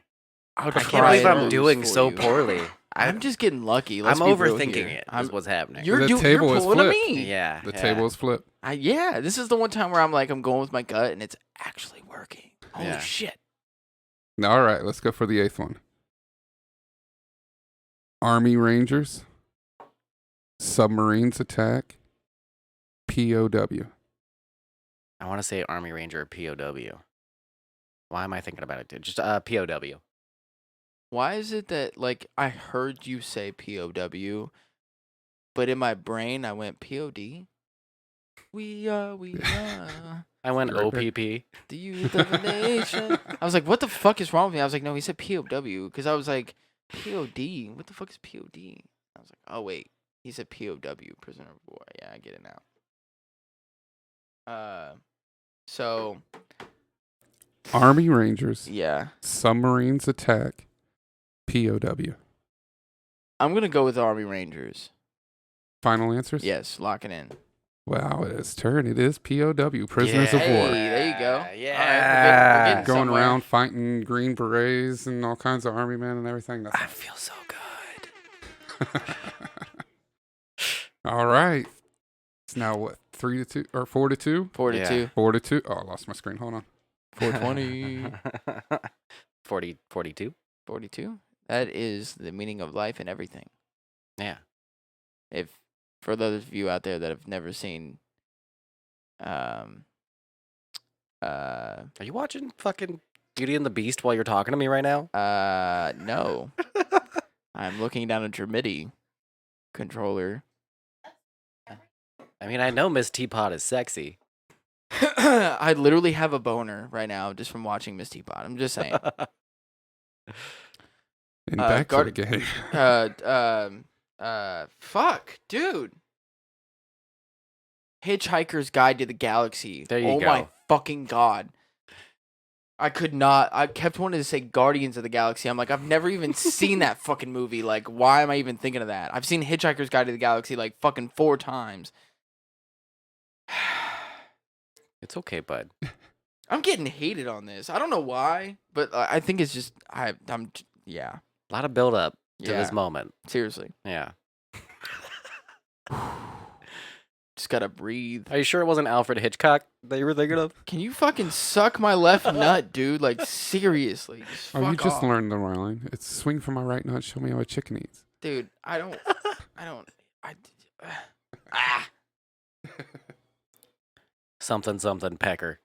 I'll I try can't believe and I'm lose doing for so you. poorly. I'm just getting lucky. I'm Let's be real overthinking here. it. Is what's happening. You're The you're table is pulling to flipped. me. yeah. The yeah. table is flipped. Yeah, this is the one time where I'm like, I'm going with my gut, and it's actually working. Holy Yeah. shit. All right. Let's go for the 8th one. Army Rangers. Submarines attack. POW. I want to say Army Ranger or POW. Why am I thinking about it, dude? Just POW. Why is it that like I heard you say POW, but in my brain I went POD? We are I went Right, right. OPP. the youth of the nation. I was like, what the fuck is wrong with me? I was like, no, he said POW because I was like, POD. What the fuck is POD? I was like, oh wait, he said POW, prisoner of war. Yeah, I get it now. So Army Rangers. yeah, Submarines attack. POW. I'm gonna go with Army Rangers. Final answers? Yes, lock it in. Wow, it's turn. It is POW. Prisoners of Hey, war. there you go. Yeah. All right, we're getting Going somewhere. around fighting Green Berets and all kinds of army men and everything. That's I feel so good. all right. It's now what? 3-2 or 4-2? 4-2. 4-2. Oh, I lost my screen. Hold on. 420. 42. 42. That is the meaning of life and everything. Yeah. If for those of you out there that have never seen, Are you watching fucking Beauty and the Beast while you're talking to me right now? no, I'm looking down at your MIDI controller. I mean, I know Miss Teapot is sexy. I literally have a boner right now just from watching Miss Teapot. I'm just saying. And back to the game. Fuck, dude. Hitchhiker's Guide to the Galaxy. There you oh go. my fucking god. I could not. I kept wanting to say Guardians of the Galaxy. I'm like, I've never even seen that fucking movie. Like, why am I even thinking of that? I've seen Hitchhiker's Guide to the Galaxy like fucking 4 times. It's okay, bud. I'm getting hated on this. I don't know why, but I think it's just I'm yeah. A lot of build up to Yeah. this moment. Seriously. Yeah. Just gotta breathe. Are you sure it wasn't Alfred Hitchcock that you were thinking of? Can you fucking suck my left nut, dude? Like, seriously. Just Oh, you fuck just off. learned the line. It's swing from my right nut, show me how a chicken eats. Dude, ah. Something, something, pecker.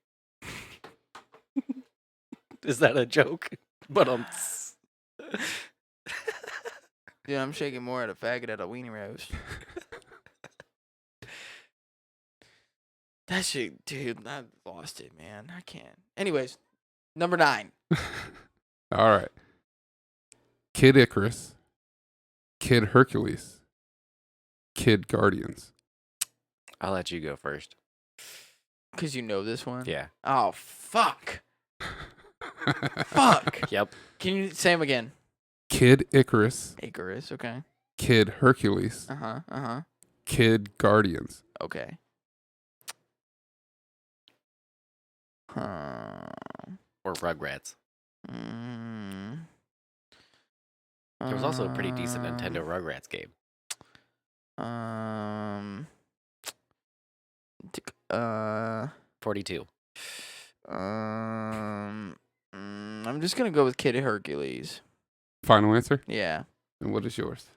Is that a joke? But Dude, I'm shaking more at a faggot at a weenie roast. That shit, dude, I lost it, man. I can't. Anyways, number 9. All right. Kid Icarus, Kid Hercules, Kid Guardians. I'll let you go first. Because you know this one? Yeah. Oh, fuck. Fuck. Yep. Can you say them again? Kid Icarus, Icarus, okay. Kid Hercules, Kid Guardians. Okay. Or Rugrats. There was also a pretty decent Nintendo Rugrats game. 42. I'm just gonna go with Kid Hercules. Final answer? Yeah. And what is yours?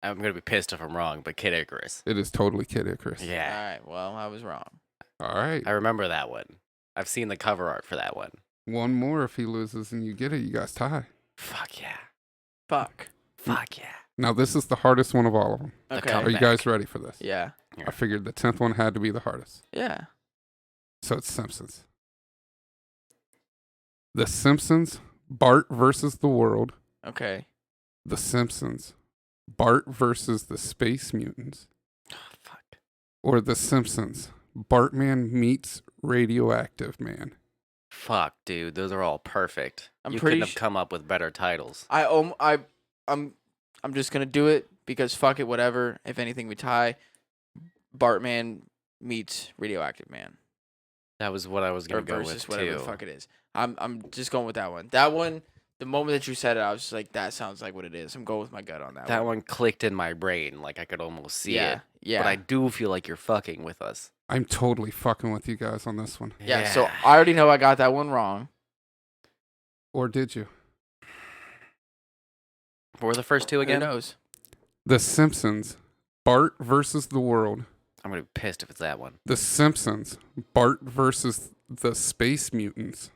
I'm going to be pissed if I'm wrong, but Kid Icarus. It is totally Kid Icarus. Yeah. All right. Well, I was wrong. All right. I remember that one. I've seen the cover art for that one. One more if he loses and you get it, you guys tie. Fuck yeah. Fuck. Fuck yeah. Now, this is the hardest one of all of them. Okay. Are you guys ready for this? Yeah. I figured the 10th one had to be the hardest. Yeah. So it's Simpsons. The Simpsons, Bart versus the world. Okay. The Simpsons, Bart versus the Space Mutants. Oh, fuck. Or The Simpsons, Bartman meets Radioactive Man. Fuck, dude. Those are all perfect. I'm you pretty couldn't have come up with better titles. I'm just gonna do it because fuck it, whatever. If anything, we tie. Bartman meets Radioactive Man. That was what I was going to go versus with, whatever too. the fuck it is. I'm just going with that one. That one, the moment that you said it, I was just like, that sounds like what it is. I'm going with my gut on that one. That one clicked in my brain. Like, I could almost see it. Yeah. But I do feel like you're fucking with us. I'm totally fucking with you guys on this one. Yeah, so I already know I got that one wrong. Or did you? What were the first two again? Who knows? The Simpsons, Bart versus the world. I'm going to be pissed if it's that one. The Simpsons, Bart versus the Space Mutants.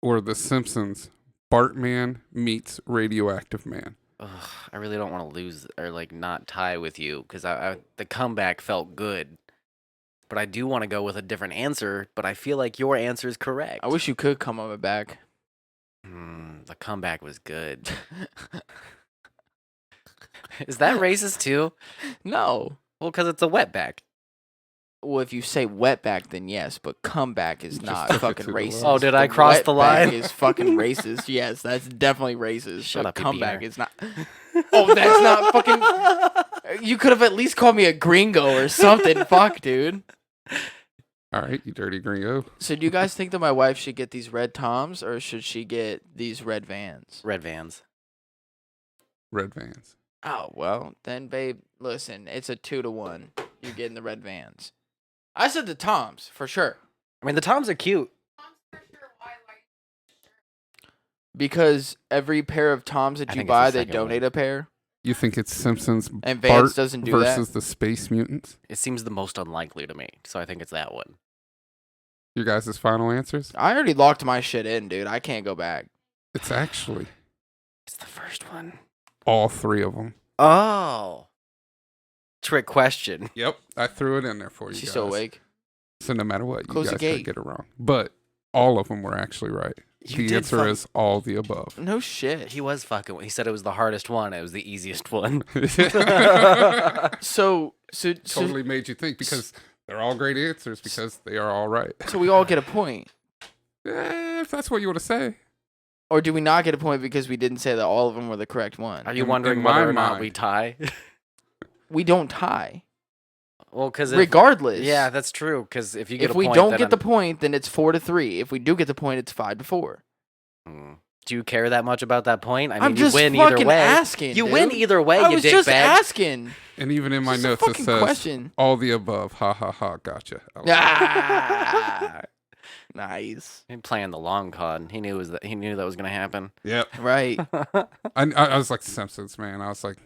Or The Simpsons, Bartman meets Radioactive Man. Ugh, I really don't want to lose or like not tie with you because the comeback felt good. But I do want to go with a different answer, but I feel like your answer is correct. I wish you could come on my back. The comeback was good. Is that racist too? No. Well, because it's a wetback. Well, if you say wetback, then yes, but comeback is not took it fucking to the racist. Oh, did I cross the wetback line? Is fucking racist. Yes, that's definitely racist. Shut but up, you comeback beaner. is not. Oh, that's not fucking. You could have at least called me a gringo or something. Fuck, dude. All right, you dirty gringo. So, do you guys think that my wife should get these red Toms or should she get these red Vans? Red Vans. Red Vans. Oh, well, then, babe, listen, it's a 2-1. You're getting the red Vans. I said the Toms, for sure. I mean, the Toms are cute. Because every pair of Toms that I you think it's the buy, they second one. donate a pair. You think it's Simpsons And Vance Bart doesn't do versus the Space Mutants? It seems the most unlikely to me, so I think it's that one. Your guys' final answers? I already locked my shit in, dude. I can't go back. It's actually It's the first one. all three of them. Oh. Trick question. Yep, I threw it in there for you She's guys. still awake. So no matter what, Close you the guys could gate. get it wrong. But all of them were actually right. You The did answer fuck- is all the above. No shit. He was fucking. He said it was the hardest one. It was the easiest one. So Totally made you think because they're all great answers because they are all right. so we all get a point. If that's what you want to say. Or do we not get a point because we didn't say that all of them were the correct one? Are you In wondering my whether or not mind- we tie? We don't tie. Well, because Regardless. Yeah, that's true. Because if you get If a we point, don't then get the point, then it's 4-3. If we do get the point, it's 5-4. Do you care that much about that point? I mean, I'm just you win either fucking way. asking. You dude. win either way. I you was just dickbag. asking. And even in my It's just a notes it fucking says question. all the above. Ha ha ha. Gotcha. I like Ah, nice. He playing the long con. He knew that was gonna happen. it. Yep. Right. I was like The Simpsons, man. I was like,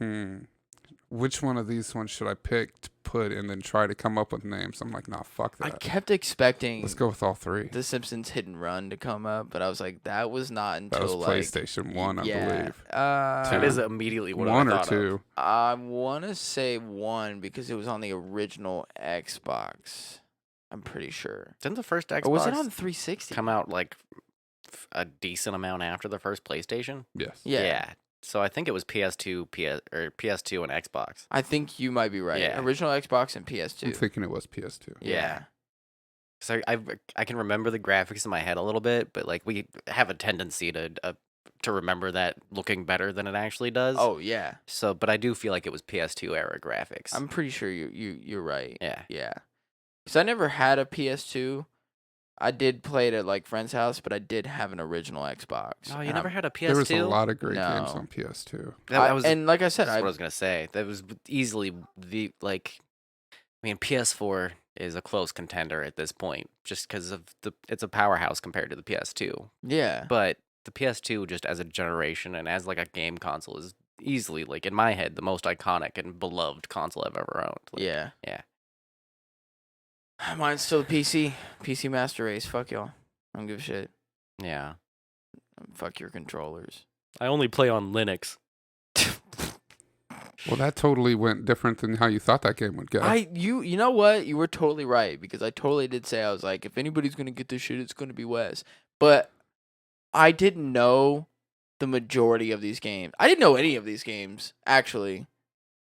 which one of these ones should I pick to put and then try to come up with names? I'm like, nah, fuck I that. kept expecting Let's go with all three. The Simpsons Hit and Run to come up, but I was like, that was not until That was like PlayStation 1, I believe. That is immediately what One I or thought two. of. I want to say 1 because it was on the original Xbox. I'm pretty sure. Didn't the first Xbox Or was it on 360? come out like a decent amount after the first PlayStation? Yes. Yeah. So I think it was PS2, PS2, and Xbox. I think you might be right. Yeah. Original Xbox and PS2. I'm thinking it was PS2. Yeah. So I can remember the graphics in my head a little bit, but like we have a tendency to remember that looking better than it actually does. Oh yeah. So, but I do feel like it was PS2 era graphics. I'm pretty sure you're right. Yeah. Yeah. Because I never had a PS2. I did play it at like friend's house, but I did have an original Xbox. Oh, you And never had a PS2? There was a lot of great games No. on PS2. That was, and like I said, that's what I was gonna say. That was easily the like. I mean, PS4 is a close contender at this point, just because of it's a powerhouse compared to the PS2. yeah. But the PS2, just as a generation and as like a game console, is easily like in my head the most iconic and beloved console I've ever owned. Like, Yeah. yeah. Mine's still the PC Master Race. Fuck y'all. I don't give a shit. Yeah. Fuck your controllers. I only play on Linux. Well, that totally went different than how you thought that game would go. You know what? You were totally right because I totally did say I was like, if anybody's gonna get this shit, it's gonna be Wes. But I didn't know the majority of these games. I didn't know any of these games actually.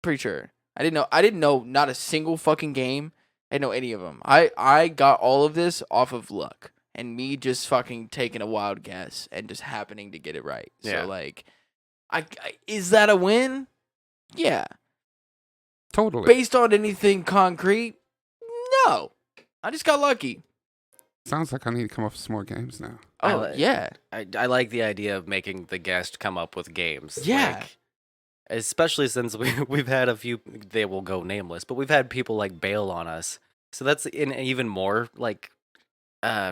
Pretty sure. I didn't know not a single fucking game. I didn't know any of them. I got all of this off of luck and me just fucking taking a wild guess and just happening to get it right. Yeah. So like, I is that a win? Yeah. Totally. Based on anything concrete? No. I just got lucky. Sounds like I need to come up with some more games now. Oh, yeah. I like the idea of making the guest come up with games. Yeah. Like, especially since we've had a few, they will go nameless, but we've had people like bail on us. So that's an even more like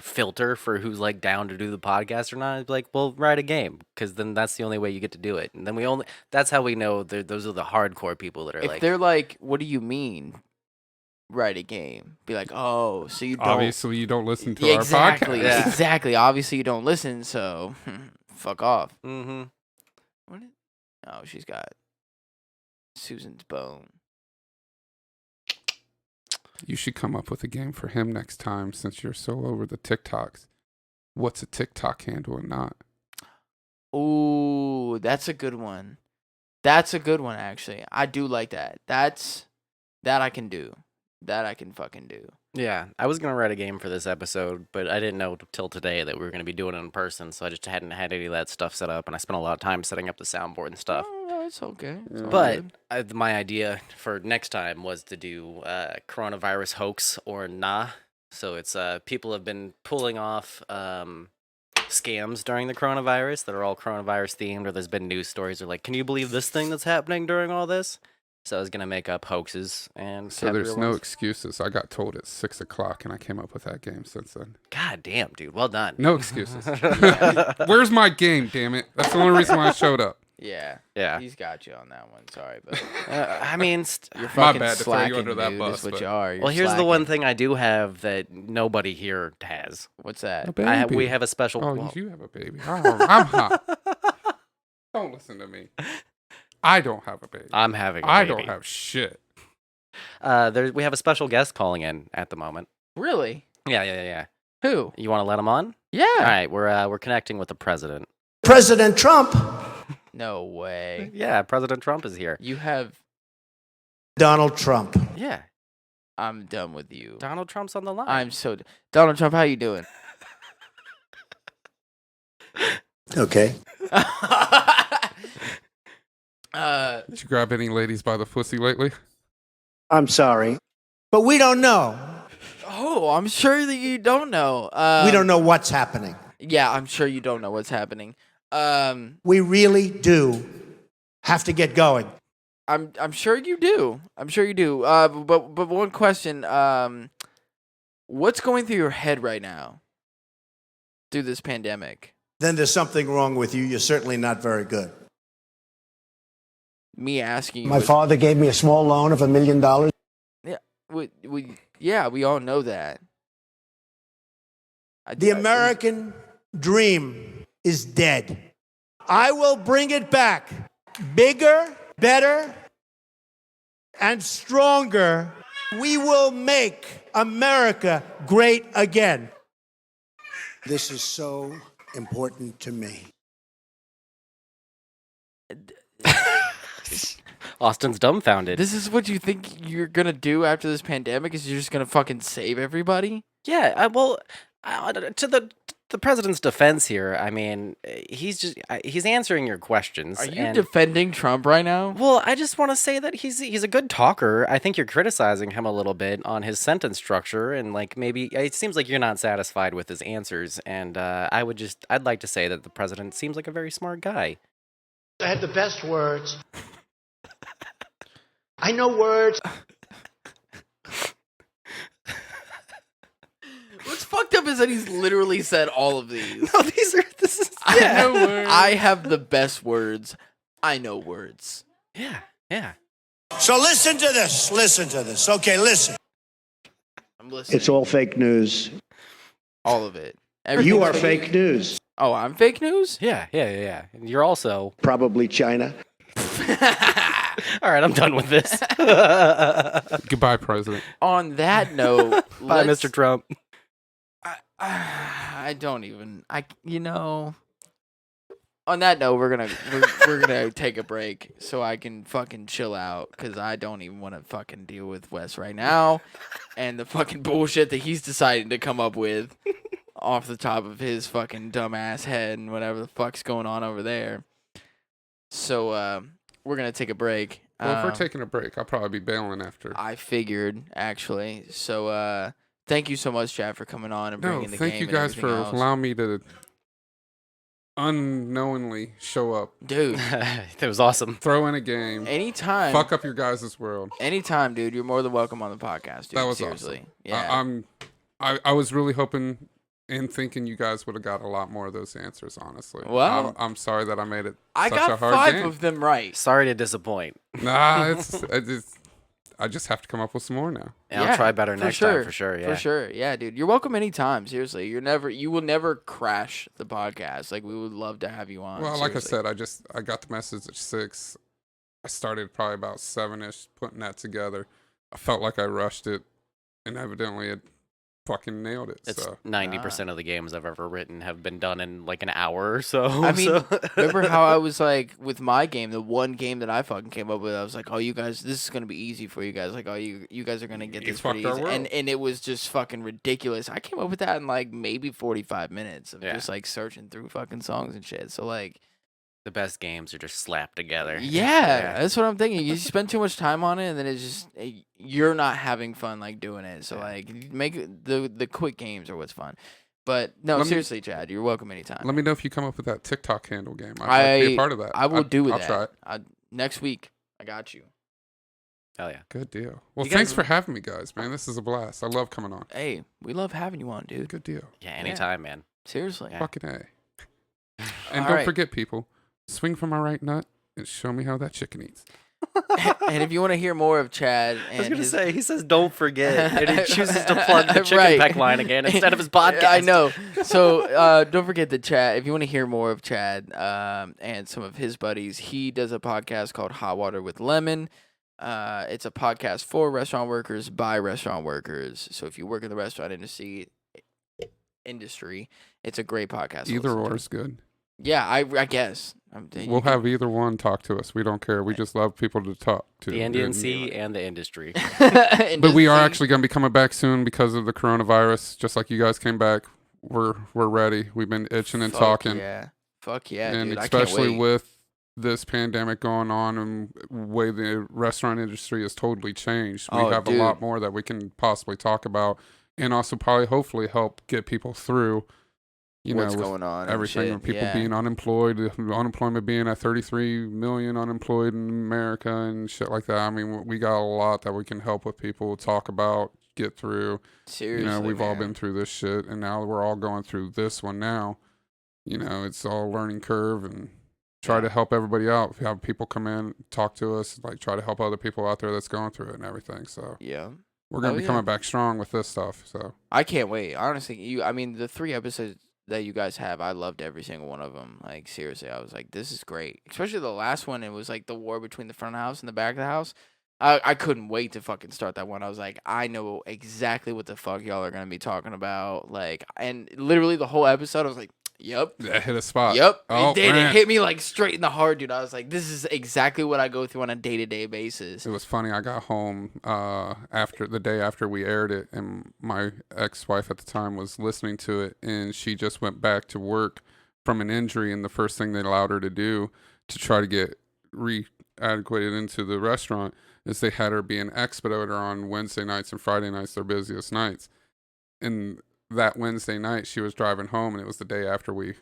filter for who's like down to do the podcast or not. It's like, well, write a game because then that's the only way you get to do it. And then that's how we know those are the hardcore people that are If like, they're like, what do you mean? Write a game. Be like, oh, so you don't. Obviously, you don't listen to Yeah, our exactly. podcast. Yeah. Exactly. Obviously, you don't listen, so fuck off. mm-hmm. Oh, she's got Susan's bone. You should come up with a game for him next time since you're so over the TikToks. What's a TikTok handle and not? Ooh, that's a good one. That's a good one, actually. I do like that. That I can do. That I can fucking do. Yeah, I was gonna write a game for this episode, but I didn't know till today that we were gonna be doing it in person, so I just hadn't had any of that stuff set up, and I spent a lot of time setting up the soundboard and stuff. Oh, no, it's okay. It's all But good. my idea for next time was to do coronavirus hoax or nah. So it's people have been pulling off scams during the coronavirus that are all coronavirus themed, or there's been news stories or like, can you believe this thing that's happening during all this? So I was gonna make up hoaxes and So have there's real no ones. excuses. I got told at 6 o'clock, and I came up with that game since then. God damn, dude. Well done. No excuses. Where's my game, damn it? That's the only reason why I showed up. Yeah. Yeah. He's got you on that one. Sorry, but I mean, you're My fucking bad to throw you slacking, under that dude. bus, Is what but- you are. You're well, here's the one slacking. thing I do have that nobody here has. What's that? A baby. We have a special. Oh, well, you have a baby. I'm hot. Don't listen to me. I don't have a baby. I'm having. I don't have shit. We have a special guest calling in at the moment. Really? Yeah. Who? You want to let him on? Yeah. All right, we're connecting with the president. President Trump. No way. Yeah, President Trump is here. You have. Donald Trump. Yeah, I'm done with you. Donald Trump's on the line. I'm so. Donald Trump, how you doing? Okay. Did you grab any ladies by the pussy lately? I'm sorry, but we don't know. Oh, I'm sure that you don't know. We don't know what's happening. Yeah, I'm sure you don't know what's happening. We really do have to get going. I'm sure you do. I'm sure you do. But one question. What's going through your head right now? Through this pandemic. Then there's something wrong with you. You're certainly not very good. Me asking you. My father gave me a small loan of $1 million. Yeah, we all know that. The American dream is dead. I will bring it back. Bigger, better, and stronger. We will make America great again. This is so important to me. Austin's dumbfounded. This is what you think you're gonna do after this pandemic? Is you're just gonna fucking save everybody? Yeah, to the president's defense here, I mean, he's answering your questions. Are you defending Trump right now? Well, I just want to say that he's a good talker. I think you're criticizing him a little bit on his sentence structure, and like maybe it seems like you're not satisfied with his answers. And I'd like to say that the president seems like a very smart guy. I had the best words. I know words. What's fucked up is that he's literally said all of these. No, this is I know words. I have the best words. I know words. Yeah. So listen to this. Listen to this. Okay, listen. I'm listening. It's all fake news. All of it. You are Everything's fake news. Oh, I'm fake news? Yeah. And you're also Probably China. all right. I'm done with this. Goodbye, President. On that note, Bye, Mr. Trump. I don't even. On that note, we're gonna take a break so I can fucking chill out because I don't even want to fucking deal with Wes right now and the fucking bullshit that he's deciding to come up with off the top of his fucking dumbass head and whatever the fuck's going on over there. So we're gonna take a break. Well, if we're taking a break, I'll probably be bailing after. I figured actually. So thank you so much, Chad, for coming on and bringing the game. Thank you guys for allowing me to unknowingly show up. Dude, That was awesome. Throw in a game. Anytime. Fuck up your guys' world. Anytime, dude. You're more than welcome on the podcast, dude. That was seriously. awesome. Yeah. I was really hoping and thinking you guys would have got a lot more of those answers, honestly. Well, I'm sorry that I made it I such got a hard 5 game. of them right. Sorry to disappoint. Nah, I just have to come up with some more now. And I'll try better next time for sure. Yeah. For sure. Yeah, dude. You're welcome anytime. Seriously. You will never crash the podcast. Like, we would love to have you on. Well, like I seriously. said, I got the message at 6. I started probably about 7-ish putting that together. I felt like I rushed it, and evidently it fucking nailed it. It's so 90% of the games I've ever written have been done in like an hour or so. I mean, remember how I was like with my game, the one game that I fucking came up with, I was like, oh, you guys, this is going to be easy for you guys. Like, oh, you guys are going to get this pretty fucked our easy. world. And it was just fucking ridiculous. I came up with that in like maybe 45 minutes of just like searching through fucking songs and shit. So like, the best games are just slapped together. yeah, that's what I'm thinking. You spend too much time on it, and then it's just you're not having fun like doing it. So like, make the quick games are what's fun. But no, seriously, Chad, you're welcome anytime. let me know if you come up with that TikTok handle game. I'd like to be a part of that. I will do I'll that. try it. Next week. I got you. Hell yeah. Good deal. Well, You thanks guys- for having me, guys, man. This is a blast. I love coming on. Hey, we love having you on, dude. Good deal. Yeah, anytime, man. Seriously. Yeah. Fucking A. And All don't right. forget, people, swing from my right nut and show me how that chicken eats. And if you want to hear more of Chad, and I was gonna his- say he says don't forget, and he chooses to plug the chicken Right. peck line again instead of his podcast. I know. So don't forget the Chad. If you want to hear more of Chad and some of his buddies, he does a podcast called Hot Water with Lemon. It's a podcast for restaurant workers by restaurant workers. So if you work in the restaurant industry, it's a great podcast. to Either listen or to. is good. Yeah, I guess. We'll have either one talk to us. We don't care. We just love people to talk to. The Indian Sea and the industry. But we are actually going to be coming back soon because of the coronavirus. Just like you guys came back, we're ready. We've been itching and talking. Yeah. Fuck yeah, and dude. I can't especially wait. with this pandemic going on and way the restaurant industry has totally changed. We Oh, have dude. a lot more that we can possibly talk about and also probably hopefully help get people through, you What's know, with going on and everything shit, with people yeah. being unemployed, unemployment being at 33 million unemployed in America and shit like that. I mean, we got a lot that we can help with people talk about, get through. Seriously, you know, we've all man. been through this shit and now we're all going through this one now. You know, it's all learning curve and try to help everybody out. If you have people come in, talk to us, like try to help other people out there that's going through it and everything. So Yeah. we're gonna Oh, be yeah. coming back strong with this stuff. So I can't wait. Honestly, I mean, the 3 episodes that you guys have, I loved every single one of them. Like, seriously, I was like, this is great. Especially the last one. It was like the war between the front of the house and the back of the house. I couldn't wait to fucking start that one. I was like, I know exactly what the fuck y'all are gonna be talking about. Like, and literally the whole episode, I was like, yep. that hit a spot. Yep, Oh, it did. man. It hit me like straight in the heart, dude. I was like, this is exactly what I go through on a day-to-day basis. It was funny. I got home after the day after we aired it, and my ex-wife at the time was listening to it, and she just went back to work from an injury, and the first thing they allowed her to do to try to get readequated into the restaurant is they had her be an expediter on Wednesday nights and Friday nights, their busiest nights. And that Wednesday night, she was driving home, and it was the day after we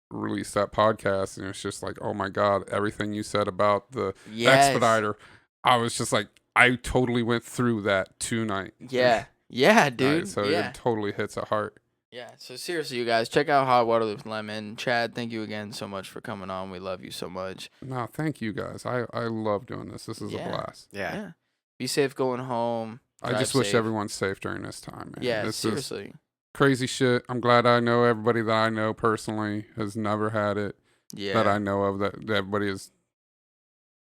released that podcast, and it was just like, oh my God, everything you said about the Yes. expediter, I was just like, I totally went through that tonight. Yeah. Yeah, dude. So yeah. it totally hits a heart. Yeah, so seriously, you guys, check out Hot Water with Lemon. Chad, thank you again so much for coming on. We love you so much. No, thank you guys. I love doing this. This is a blast. Yeah. Be safe going home. I Drive just wish safe. everyone's safe during this time, man. Yeah, this seriously. is crazy shit. I'm glad I know everybody that I know personally has never had it. Yeah. That I know of, that everybody has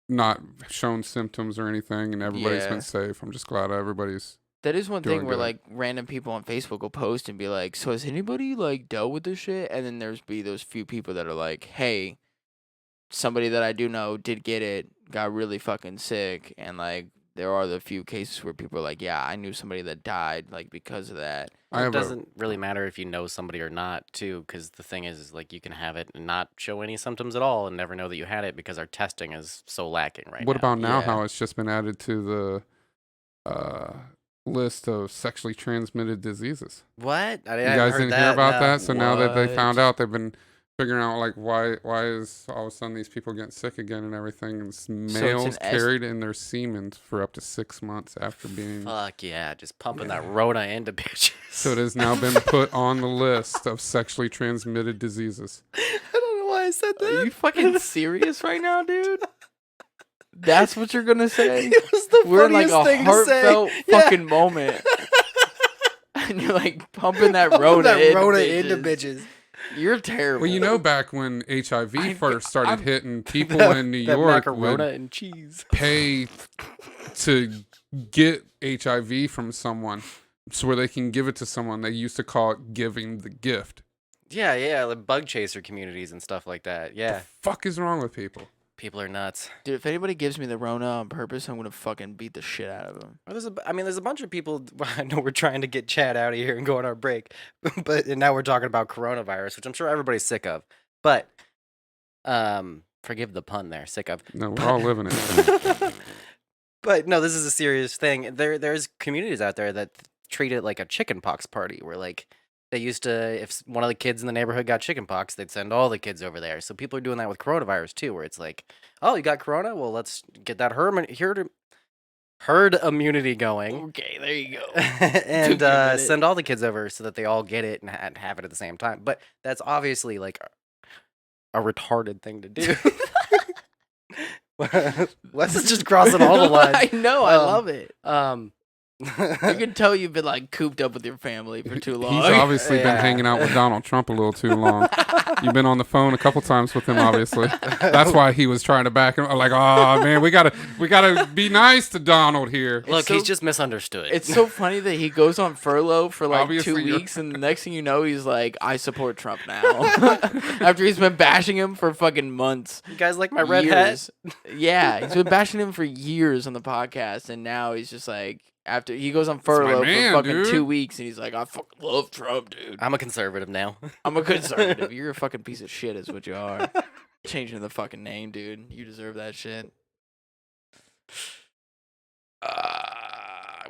not shown symptoms or anything, and everybody's Yeah. been safe. I'm just glad everybody's. That is one doing thing where good. like random people on Facebook will post and be like, "So has anybody like dealt with this shit?" And then there's be those few people that are like, "Hey, somebody that I do know did get it, got really fucking sick," and like there are the few cases where people are like, "Yeah, I knew somebody that died like because of that." It doesn't really matter if you know somebody or not, too, because the thing is like you can have it and not show any symptoms at all and never know that you had it because our testing is so lacking right What now. about now? How it's just been added to the list of sexually transmitted diseases. What? I You haven't guys heard didn't that, hear about no. that? So now that they What? found out, they've been figuring out like why is all of a sudden these people getting sick again and everything. And it's an males est- carried in their semen for up to 6 months after being. Fuck yeah, just pumping that Rona into bitches. So it has now been put on the list of sexually transmitted diseases. I don't know why I said that. Are you fucking serious right now, dude? That's what you're gonna say? It was the We're in like funniest a thing to say. heartfelt Yeah. fucking moment. And you're like pumping that Pumping Rona, that into, Rona bitches. into bitches. You're terrible. Well, you know, back when HIV first started I'm- hitting, people That- in New that York macarona would and cheese. pay to get HIV from someone so where they can give it to someone. They used to call it giving the gift. Yeah, yeah, like bug chaser communities and stuff like that. Yeah, Fuck is wrong with people? people are nuts. Dude, if anybody gives me the Rona on purpose, I'm gonna fucking beat the shit out of them. Well, there's a bunch of people. I know we're trying to get Chad out of here and go on our break, and now we're talking about coronavirus, which I'm sure everybody's sick of. But, forgive the pun there, sick of. No, we're all living it. But no, this is a serious thing. There's communities out there that treat it like a chicken pox party, where like they used to, if one of the kids in the neighborhood got chicken pox, they'd send all the kids over there. So people are doing that with coronavirus too, where it's like, oh, you got corona? Well, let's get that herd immunity going. Okay, there you go. And Took me a minute. send all the kids over so that they all get it and have it at the same time. But that's obviously like a retarded thing to do. Wes is just crossing all the lines. I know, I love it. You You can tell you've been like cooped up with your family for too long. He's obviously been hanging out with Donald Trump a little too long. You've been on the phone a couple times with him, obviously. That's why he was trying to back him. Like, oh man, we gotta be nice to Donald here. Look, he's just misunderstood. It's so funny that he goes on furlough for like Obviously, 2 weeks, and the next thing you know, he's like, "I support Trump now." After he's been bashing him for fucking months. You guys like my red hat? Years. Yeah, he's been bashing him for years on the podcast, and now he's just like, after he goes on furlough man, for fucking dude. 2 weeks, and he's like, "I fucking love Trump, dude. I'm a conservative now. I'm a conservative. You're a fucking piece of shit, is what you are." Changing the fucking name, dude. You deserve that shit.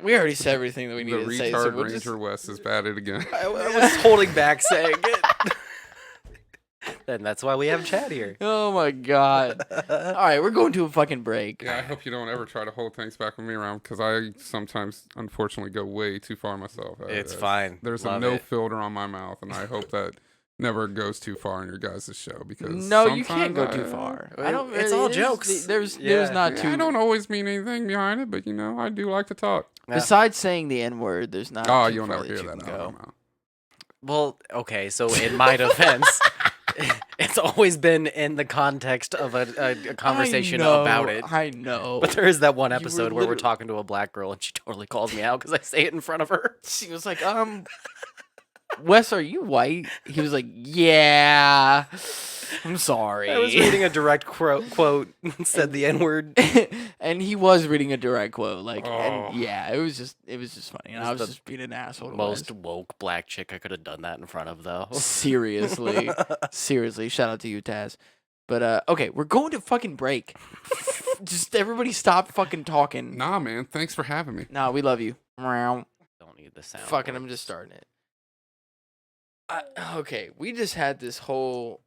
We already said everything that we The needed to say. So retard we'll Ranger just... West is batted again. I was holding back saying it. Then that's why we have Chad here. Oh my god. All right, we're going to a fucking break. Yeah, I hope you don't ever try to hold things back with me around because I sometimes, unfortunately, go way too far myself. It's fine. There's Love a no it. filter on my mouth, and I hope that never goes too far in your guys' show because No, you can't go sometimes too I- far. I don't- it's all jokes. There's Yeah. not Yeah, too. I don't always mean anything behind it, but you know, I do like to talk. Besides saying the N word, there's not. Oh, too you'll far never hear you that can out go. of my mouth. Well, okay, so in my defense, it's always been in the context of a conversation about it. I know. But there is that one You were episode where we're literally- talking to a black girl and she totally calls me out because I say it in front of her. She was like, Wes, are you white? He was like, yeah. I'm sorry. I was reading a direct quote and said the N word. And he was reading a direct quote, like, Oh. and yeah, it was just funny, and It I was was the just being an asshole. To Most Wes. woke black chick I could have done that in front of, though. Seriously, seriously, shout out to you, Taz. But okay, we're going to fucking break. Just everybody stop fucking talking. Nah, man. Thanks for having me. Nah, we love you. Meow. Don't need the sound. Fucking, I'm just starting it. Okay, we just had this whole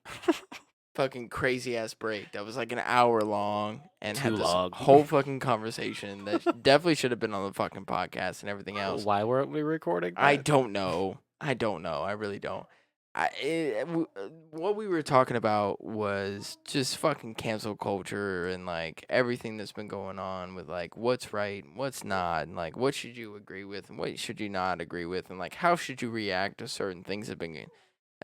fucking crazy ass break that was like an hour long and had Too this long. whole fucking conversation that definitely should have been on the fucking podcast and everything else. Why weren't we recording? I that? don't know. I really don't. What we were talking about was just fucking cancel culture and like everything that's been going on with like what's right, what's not, and like what should you agree with and what should you not agree with, and like how should you react to certain things that have been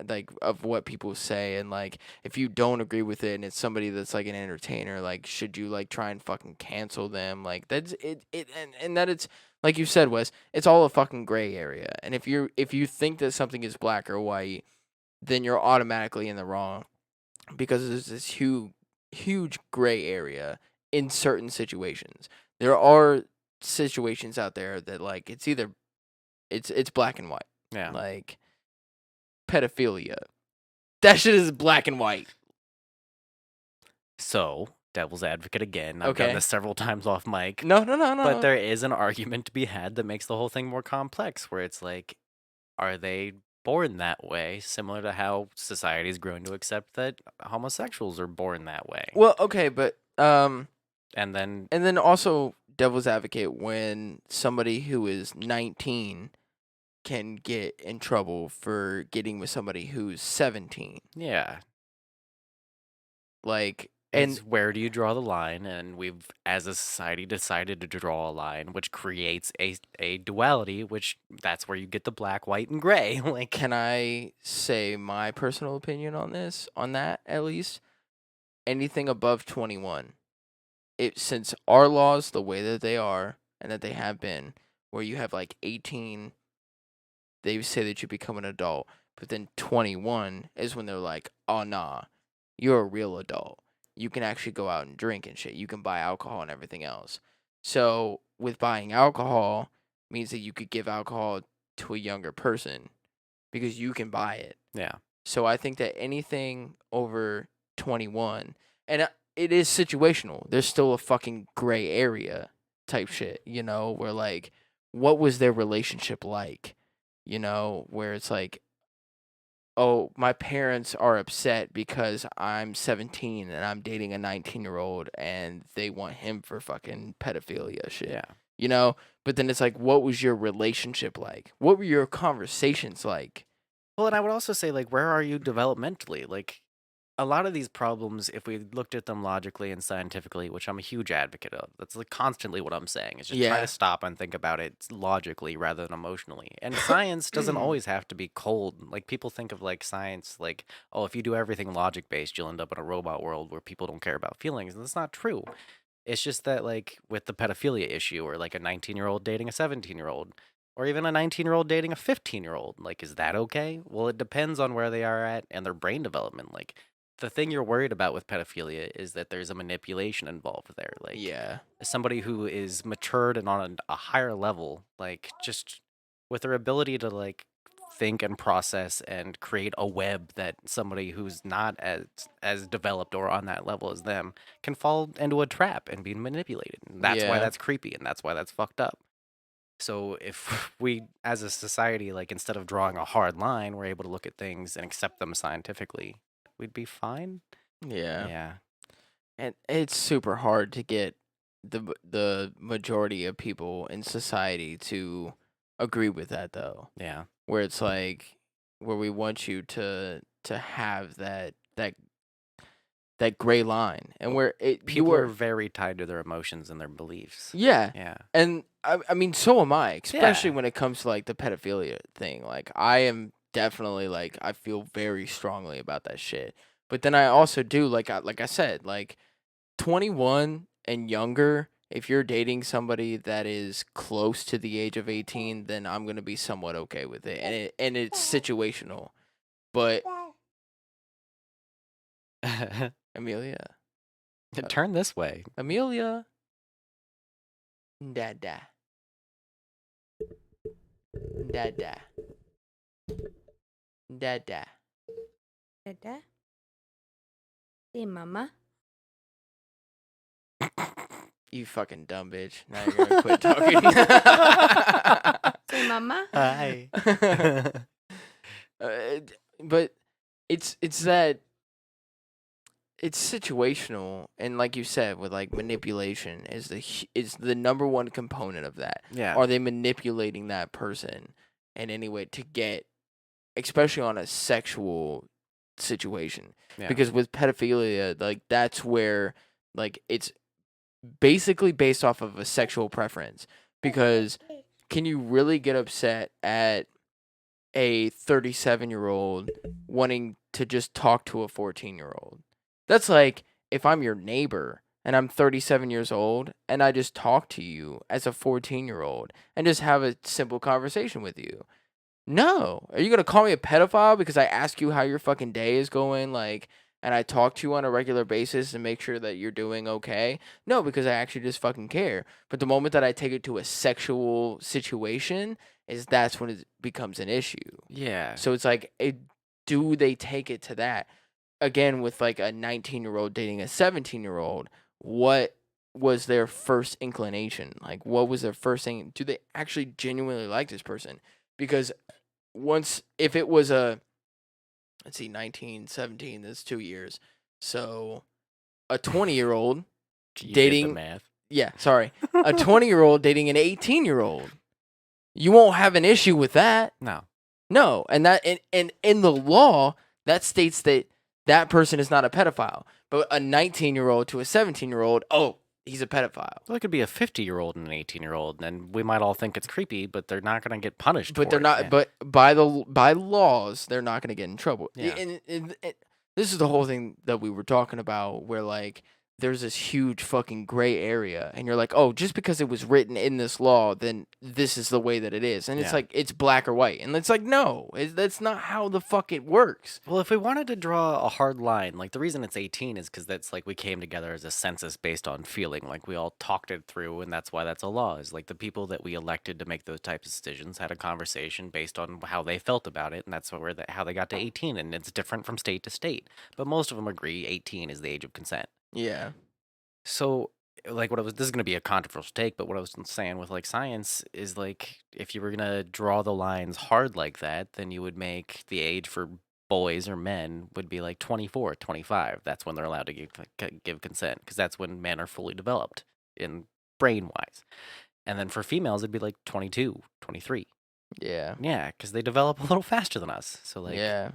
like of what people say, and like if you don't agree with it and it's somebody that's like an entertainer, like should you like try and fucking cancel them? Like that's it and that it's like you said, Wes, it's all a fucking gray area. And if you think that something is black or white, then you're automatically in the wrong because there's this huge gray area in certain situations. There are situations out there that like it's either it's black and white. Yeah. Like pedophilia. That shit is black and white. So, devil's advocate again. I've Okay. done this several times off mic. No. But there is an argument to be had that makes the whole thing more complex, where it's like, are they born that way, similar to how society's grown to accept that homosexuals are born that way? Well, okay, but And then and then also devil's advocate when somebody who is 19 can get in trouble for getting with somebody who's 17. yeah, Like and and where do you draw the line? And we've, as a society, decided to draw a line, which creates a duality, which that's where you get the black, white, and gray. Like, can I say my personal opinion on that at least? Anything above 21. Since our laws the way that they are and that they have been, where you have like 18, they say that you become an adult, but then 21 is when they're like, oh nah, you're a real adult. You can actually go out and drink and shit. You can buy alcohol and everything else. So with buying alcohol means that you could give alcohol to a younger person because you can buy it. yeah, So I think that anything over 21, and it is situational. There's still a fucking gray area type shit, you know, where like, what was their relationship like? You know, where it's like, oh, my parents are upset because I'm 17 and I'm dating a 19-year-old and they want him for fucking pedophilia shit. yeah. you know? But then it's like, what was your relationship like? What were your conversations like? Well, and I would also say, like, where are you developmentally? Like, a lot of these problems, if we looked at them logically and scientifically, which I'm a huge advocate of, that's like constantly what I'm saying, is just try Yeah. to stop and think about it logically rather than emotionally. And science doesn't always have to be cold. Like, people think of like science like, oh, if you do everything logic based, you'll end up in a robot world where people don't care about feelings. And that's not true. It's just that, like, with the pedophilia issue, or like a 19-year-old dating a 17-year-old, or even a 19-year-old dating a 15-year-old, like, is that okay? Well, it depends on where they are at and their brain development. Like, the thing you're worried about with pedophilia is that there's a manipulation involved there. Like, Yeah. somebody who is matured and on a higher level, like, just with their ability to, like, think and process and create a web that somebody who's not as developed or on that level as them can fall into a trap and be manipulated. And that's why Yeah. that's creepy, and that's why that's fucked up. So if we, as a society, like, instead of drawing a hard line, we're able to look at things and accept them scientifically, we'd be fine. Yeah. Yeah. And it's super hard to get the majority of people in society to agree with that, though. Yeah. Where it's like, where we want you to have that gray line, and where People are very tied to their emotions and their beliefs. Yeah. Yeah. And I mean, so am I, especially Yeah. when it comes to like the pedophilia thing. Like, I am definitely like, I feel very strongly about that shit. But then I also do, like I said, like 21 and younger, if you're dating somebody that is close to the age of 18, then I'm going to be somewhat okay with it. And it's situational. But Amelia. Turn this way. Amelia. Dada. Dada. Dada. Dada? Hey, mama. You fucking dumb bitch. Now you're gonna quit talking. Say mama. Hi. But it's that it's situational, and like you said, with like manipulation is the number one component of that. Yeah. Are they manipulating that person in any way to get, especially on a sexual situation? Yeah. Because with pedophilia, like, that's where, like, it's basically based off of a sexual preference. Because can you really get upset at a 37-year-old wanting to just talk to a 14-year-old? That's like if I'm your neighbor and I'm 37 years old and I just talk to you as a 14-year-old and just have a simple conversation with you. No. Are you going to call me a pedophile because I ask you how your fucking day is going, like, and I talk to you on a regular basis and make sure that you're doing okay? No, because I actually just fucking care. But the moment that I take it to a sexual situation, that's when it becomes an issue. Yeah. So it's like, do they take it to that? Again, with like a 19-year-old dating a 17-year-old, what was their first inclination? Like, what was their first thing? Do they actually genuinely like this person? Because if it was let's see, 19, 17, that's 2 years. So a 20-year-old You did the dating, math. yeah, sorry, a 20-year-old dating an 18-year-old, you won't have an issue with that. No, and that and in the law that states that person is not a pedophile. But a 19-year-old to a 17-year-old, oh, he's a pedophile. Well, it could be a 50-year-old and an 18-year-old, and we might all think it's creepy, but they're not going to get punished. But for they're it. not. Yeah. But by laws, they're not going to get in trouble. Yeah. And this is the whole thing that we were talking about, where like there's this huge fucking gray area, and you're like, oh, just because it was written in this law, then this is the way that it is, and it's Yeah. like it's black or white, and it's like, no, that's not how the fuck it works. Well, if we wanted to draw a hard line, like, the reason it's 18 is because that's like we came together as a census based on feeling. Like, we all talked it through, and that's why that's a law. Is like the people that we elected to make those types of decisions had a conversation based on how they felt about it, and that's how they got to 18. And it's different from state to state, but most of them agree 18 is the age of consent. Yeah. So, like, this is going to be a controversial take, but what I was saying with like science is, like, if you were going to draw the lines hard like that, then you would make the age for boys or men would be like 24, 25. That's when they're allowed to give consent, because that's when men are fully developed in brain wise. And then for females, it'd be like 22, 23. Yeah. Yeah, because they develop a little faster than us. So, like, Yeah.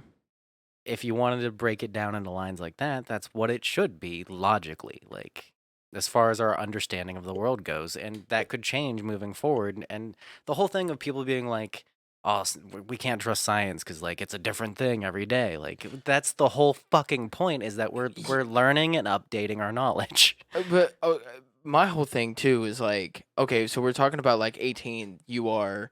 if you wanted to break it down into lines like that, that's what it should be logically. Like, as far as our understanding of the world goes. And that could change moving forward. And the whole thing of people being like, oh, we can't trust science because, like, it's a different thing every day. Like, that's the whole fucking point, is that we're learning and updating our knowledge. But my whole thing too is like, okay, so we're talking about like 18. You are,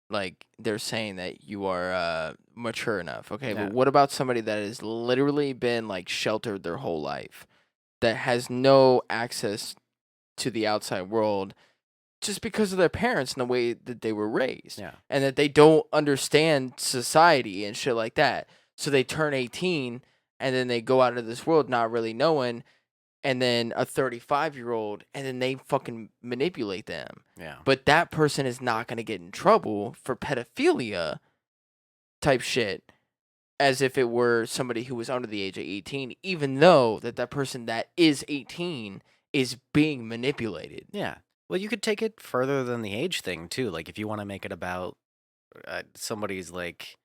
like, they're saying that you are mature enough. Okay, Yeah. but what about somebody that has literally been like sheltered their whole life, that has no access to the outside world, just because of their parents and the way that they were raised, Yeah. and that they don't understand society and shit like that. So they turn 18 and then they go out into this world not really knowing, and then a 35-year-old, and then they fucking manipulate them. Yeah. But that person is not going to get in trouble for pedophilia type shit as if it were somebody who was under the age of 18, even though that person that is 18 is being manipulated. Yeah. Well, you could take it further than the age thing, too. Like, if you want to make it about somebody's, like,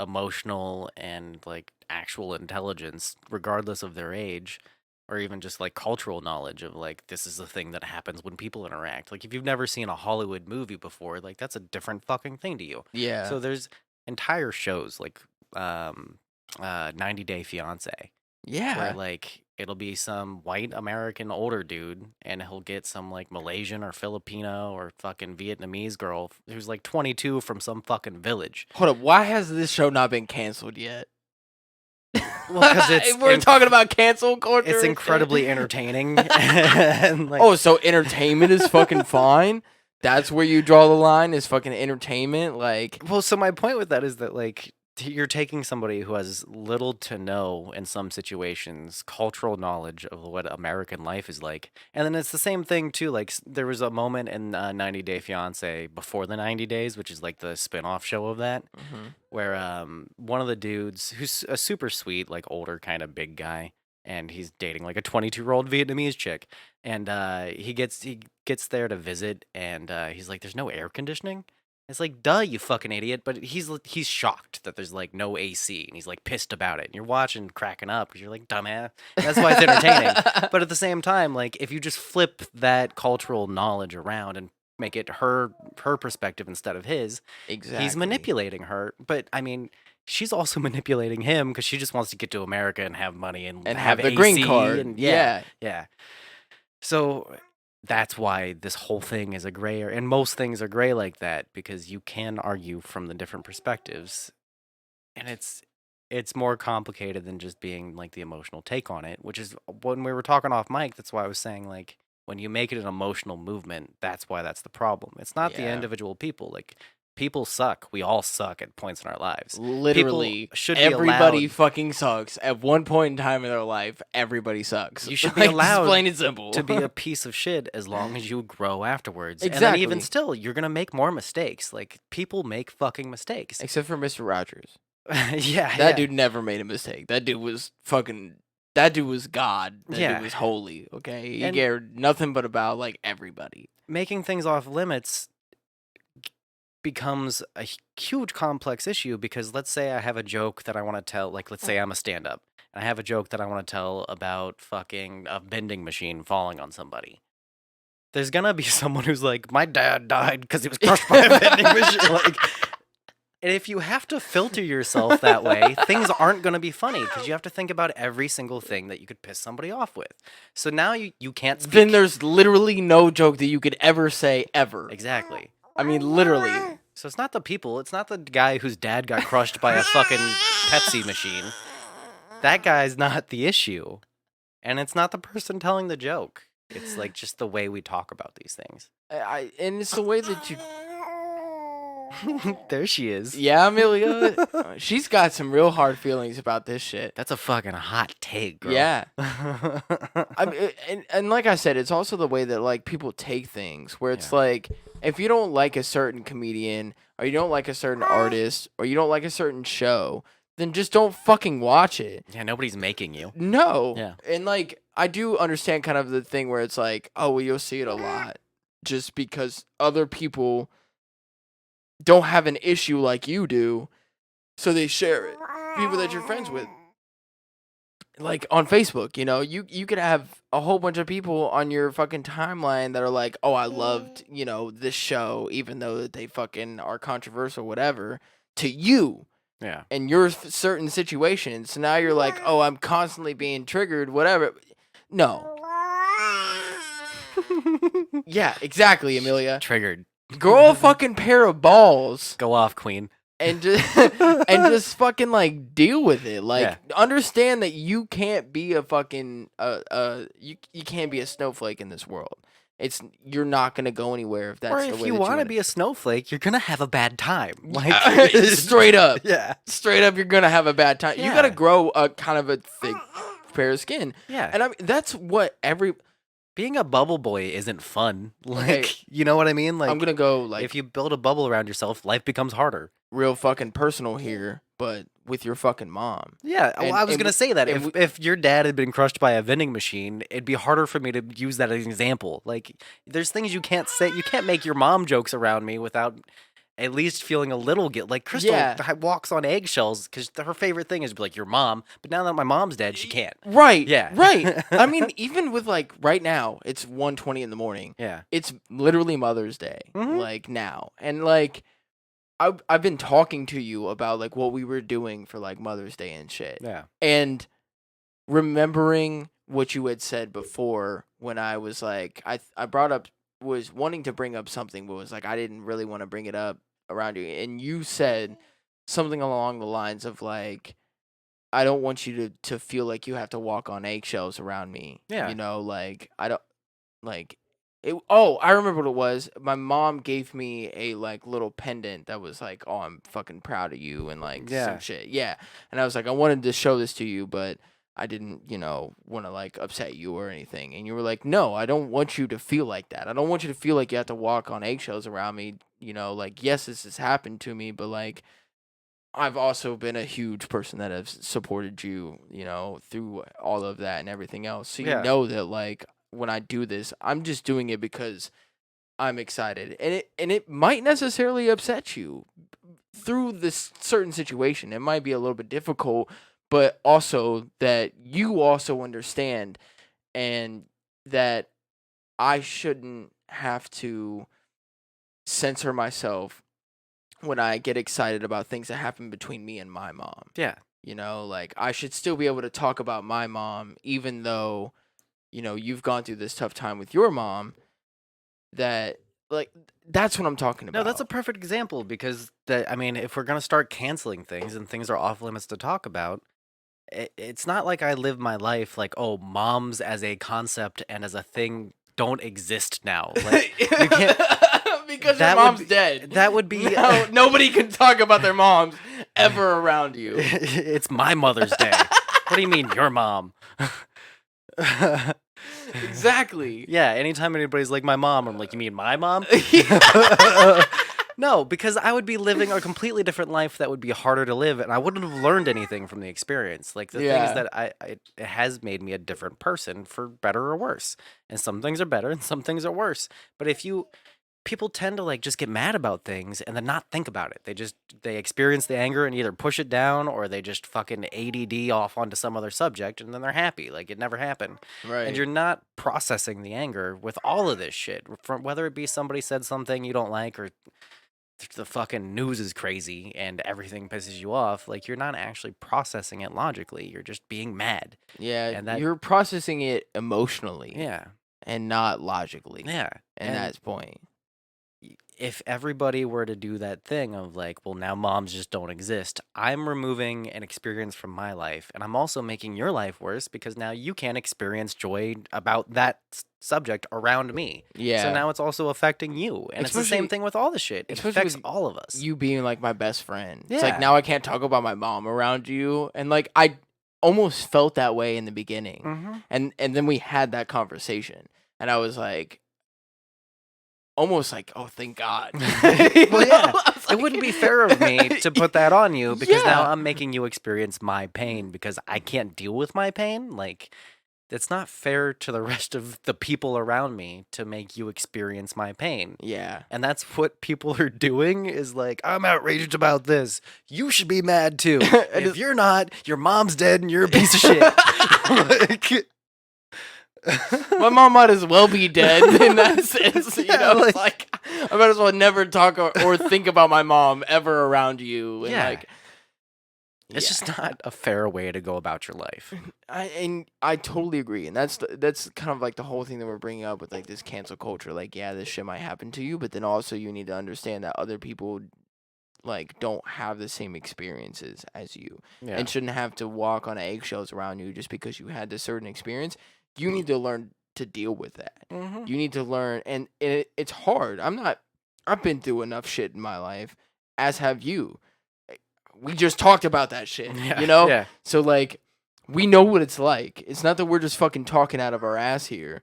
emotional and, like, actual intelligence, regardless of their age, or even just, like, cultural knowledge of, like, this is the thing that happens when people interact. Like, if you've never seen a Hollywood movie before, like, that's a different fucking thing to you. Yeah. So there's entire shows, like 90 Day Fiancé. Yeah. Where, like, it'll be some white American older dude, and he'll get some, like, Malaysian or Filipino or fucking Vietnamese girl who's, like, 22 from some fucking village. Hold up, why has this show not been canceled yet? Well, because we're talking about cancel culture. It's incredibly entertaining. And, like, oh, so entertainment is fucking fine? That's where you draw the line, is fucking entertainment? Like, well, so my point with that is that, like, you're taking somebody who has little to no, in some situations, cultural knowledge of what American life is like. And then it's the same thing, too. Like, there was a moment in 90 Day Fiancé before the 90 Days, which is like the spin-off show of that, where one of the dudes, who's a super sweet, like, older kind of big guy, and he's dating like a 22-year-old Vietnamese chick, and he gets there to visit, and he's like, there's no air conditioning. It's like, duh, you fucking idiot. But he's shocked that there's, like, no AC, and he's, like, pissed about it. And you're watching, cracking up, because you're like, dumbass. That's why it's entertaining. But at the same time, like, if you just flip that cultural knowledge around and make it her perspective instead of his, he's manipulating her. But, I mean, she's also manipulating him because she just wants to get to America and have money and have the AC green card. And, yeah. So that's why this whole thing is a gray area, and most things are gray like that, because you can argue from the different perspectives, and it's more complicated than just being like the emotional take on it, which is when we were talking off mic. That's why I was saying, like, when you make it an emotional movement, that's why that's the problem. It's not the individual people. Like, people suck. We all suck at points in our lives. Literally, people should be everybody allowed, fucking sucks. At one point in time in their life, everybody sucks. you should be Like, allowed, plain and simple, to be a piece of shit as long as you grow afterwards. Exactly. And then even still, you're going to make more mistakes. Like, people make fucking mistakes. Except for Mr. Rogers. Yeah. That dude never made a mistake. That dude was fucking... That dude was God. That Yeah. dude was holy, okay? He And- cared nothing but about, like, everybody. Making things off limits becomes a huge complex issue, because let's say I have a joke that I want to tell, like, let's say I'm a stand-up, and I have a joke that I want to tell about fucking a vending machine falling on somebody. There's gonna be someone who's like, my dad died because he was crushed by a vending machine. Like, and if you have to filter yourself that way, things aren't going to be funny, because you have to think about every single thing that you could piss somebody off with. So now you can't speak. Then there's literally no joke that you could ever say, ever. Exactly. I mean, literally. So it's not the people. It's not the guy whose dad got crushed by a fucking Pepsi machine. That guy's not the issue. And it's not the person telling the joke. It's like just the way we talk about these things. And it's the way that you... There she is. Yeah, Amelia. She's got some real hard feelings about this shit. That's a fucking hot take, girl. Yeah. I mean, and like I said, it's also the way that, like, people take things, where it's like, if you don't like a certain comedian, or you don't like a certain artist, or you don't like a certain show, then just don't fucking watch it. Yeah, nobody's making you. No. Yeah. And, like, I do understand kind of the thing where it's like, oh, well, you'll see it a lot. just because other people don't have an issue like you do, so they share it. People that you're friends with. Like on Facebook, you could have a whole bunch of people on your fucking timeline that are like, "Oh, I loved, this show even though that they fucking are controversial whatever to you." Yeah. And your certain situations. So now you're like, "Oh, I'm constantly being triggered whatever." No. Yeah, exactly, Amelia. Triggered. Grow a fucking pair of balls. Go off, queen. And just fucking like deal with it. Like understand that you can't be a fucking you can't be a snowflake in this world. You're not gonna go anywhere if that's Or the if way you that want to wanna- be a snowflake, you're gonna have a bad time. Like straight up. Yeah. Straight up, you're gonna have a bad time. You Yeah. gotta grow a kind of a thick pair of skin. Yeah. And I mean that's what being a bubble boy isn't fun. Like, Okay. you know what I mean? Like, I'm gonna go like if you build a bubble around yourself, life becomes harder. real fucking personal here, but with your fucking mom. Yeah, well, I was and gonna say that and if your dad had been crushed by a vending machine, it'd be harder for me to use that as an example. Like, there's things you can't say. You can't make your mom jokes around me without at least feeling a little guilt. Like Crystal walks on eggshells because her favorite thing is to be like your mom. But now that my mom's dead, she can't. Right. Yeah. Right. I mean, even with like right now, it's 1:20 in the morning. Yeah. It's literally Mother's Day. Like now. And like I've been talking to you about like what we were doing for like Mother's Day and shit. Yeah. And remembering what you had said before when I was like I was wanting to bring up something but was like I didn't really want to bring it up around you, and you said something along the lines of like I don't want you to feel like you have to walk on eggshells around me. Yeah. Like I don't like it. Oh, I remember what it was. My mom gave me a like little pendant that was like, "Oh, I'm fucking proud of you," and like Yeah. some shit. Yeah. And I was like, I wanted to show this to you, but I didn't, want to like upset you or anything. And you were like, "No, I don't want you to feel like that. I don't want you to feel like you have to walk on eggshells around me. Like, yes, this has happened to me, but like, I've also been a huge person that has supported you, through all of that and everything else. So you know that like when I do this, I'm just doing it because I'm excited. And it might necessarily upset you through this certain situation. It might be a little bit difficult, but also that you also understand and that I shouldn't have to censor myself when I get excited about things that happen between me and my mom. Yeah. Like I should still be able to talk about my mom, even though, you've gone through this tough time with your mom. That's what I'm talking about. No, that's a perfect example because if we're gonna start canceling things and things are off limits to talk about, it's not like I live my life like, oh, moms as a concept and as a thing don't exist now. Like you can't. Because your mom's dead. That would be no, nobody can talk about their moms ever around you. It's my Mother's Day. What do you mean, your mom? Exactly. Yeah, anytime anybody's like my mom, I'm like, you mean my mom? No, because I would be living a completely different life that would be harder to live, and I wouldn't have learned anything from the experience. Like, the thing is that it has made me a different person, for better or worse. And some things are better, and some things are worse. But people tend to, like, just get mad about things and then not think about it. They experience the anger and either push it down, or they just fucking ADD off onto some other subject, and then they're happy. Like, it never happened. Right. And you're not processing the anger with all of this shit. From whether it be somebody said something you don't like, or the fucking news is crazy and everything pisses you off, like you're not actually processing it logically. You're just being mad. Yeah, and you're processing it emotionally. Yeah. And not logically. Yeah. And that's the point. If everybody were to do that thing of like, well, now moms just don't exist, I'm removing an experience from my life, and I'm also making your life worse because now you can't experience joy about that subject around me. Yeah. So now it's also affecting you, and it's the same thing with all the shit. It affects all of us. You being like my best friend. Yeah. It's like now I can't talk about my mom around you, and like I almost felt that way in the beginning, and then we had that conversation, and I was like. Almost like, oh, thank God. Well, yeah, it wouldn't be fair of me to put that on you because now I'm making you experience my pain because I can't deal with my pain. Like, it's not fair to the rest of the people around me to make you experience my pain. Yeah. And that's what people are doing is like, I'm outraged about this. You should be mad too. And if you're not, your mom's dead and you're a piece of shit. Like, my mom might as well be dead in that sense. You know, it's like I might as well never talk or think about my mom ever around you. And yeah. It's just not a fair way to go about your life. I totally agree, and that's kind of like the whole thing that we're bringing up with like this cancel culture. Like, yeah, this shit might happen to you, but then also you need to understand that other people like don't have the same experiences as you, and shouldn't have to walk on eggshells around you just because you had this certain experience. You need to learn to deal with that. You need to learn, and it's hard. I've been through enough shit in my life, as have you. We just talked about that shit, you know? Yeah. So, like, we know what it's like. It's not that we're just fucking talking out of our ass here.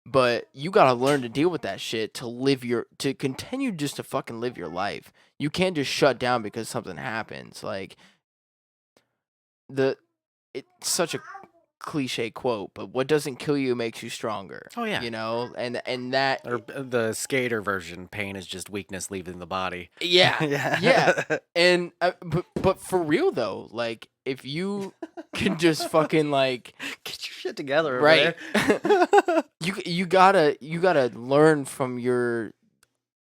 But you gotta learn to deal with that shit to continue just to fucking live your life. You can't just shut down because something happens. Like, it's such a cliche quote, but what doesn't kill you makes you stronger. Oh yeah, you know, and that, or the skater version, pain is just weakness leaving the body. Yeah, yeah, yeah. And but for real though, like if you can just fucking like get your shit together, right? you gotta learn from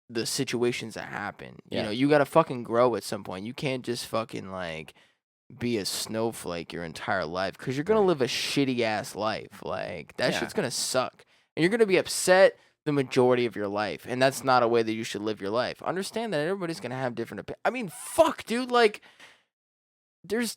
the situations that happen. You know, you gotta fucking grow at some point. You can't just fucking like be a snowflake your entire life, because you're gonna live a shitty ass life. Like that shit's gonna suck, and you're gonna be upset the majority of your life, and that's not a way that you should live your life. Understand that everybody's gonna have different opinions. I mean, fuck, dude. Like, there's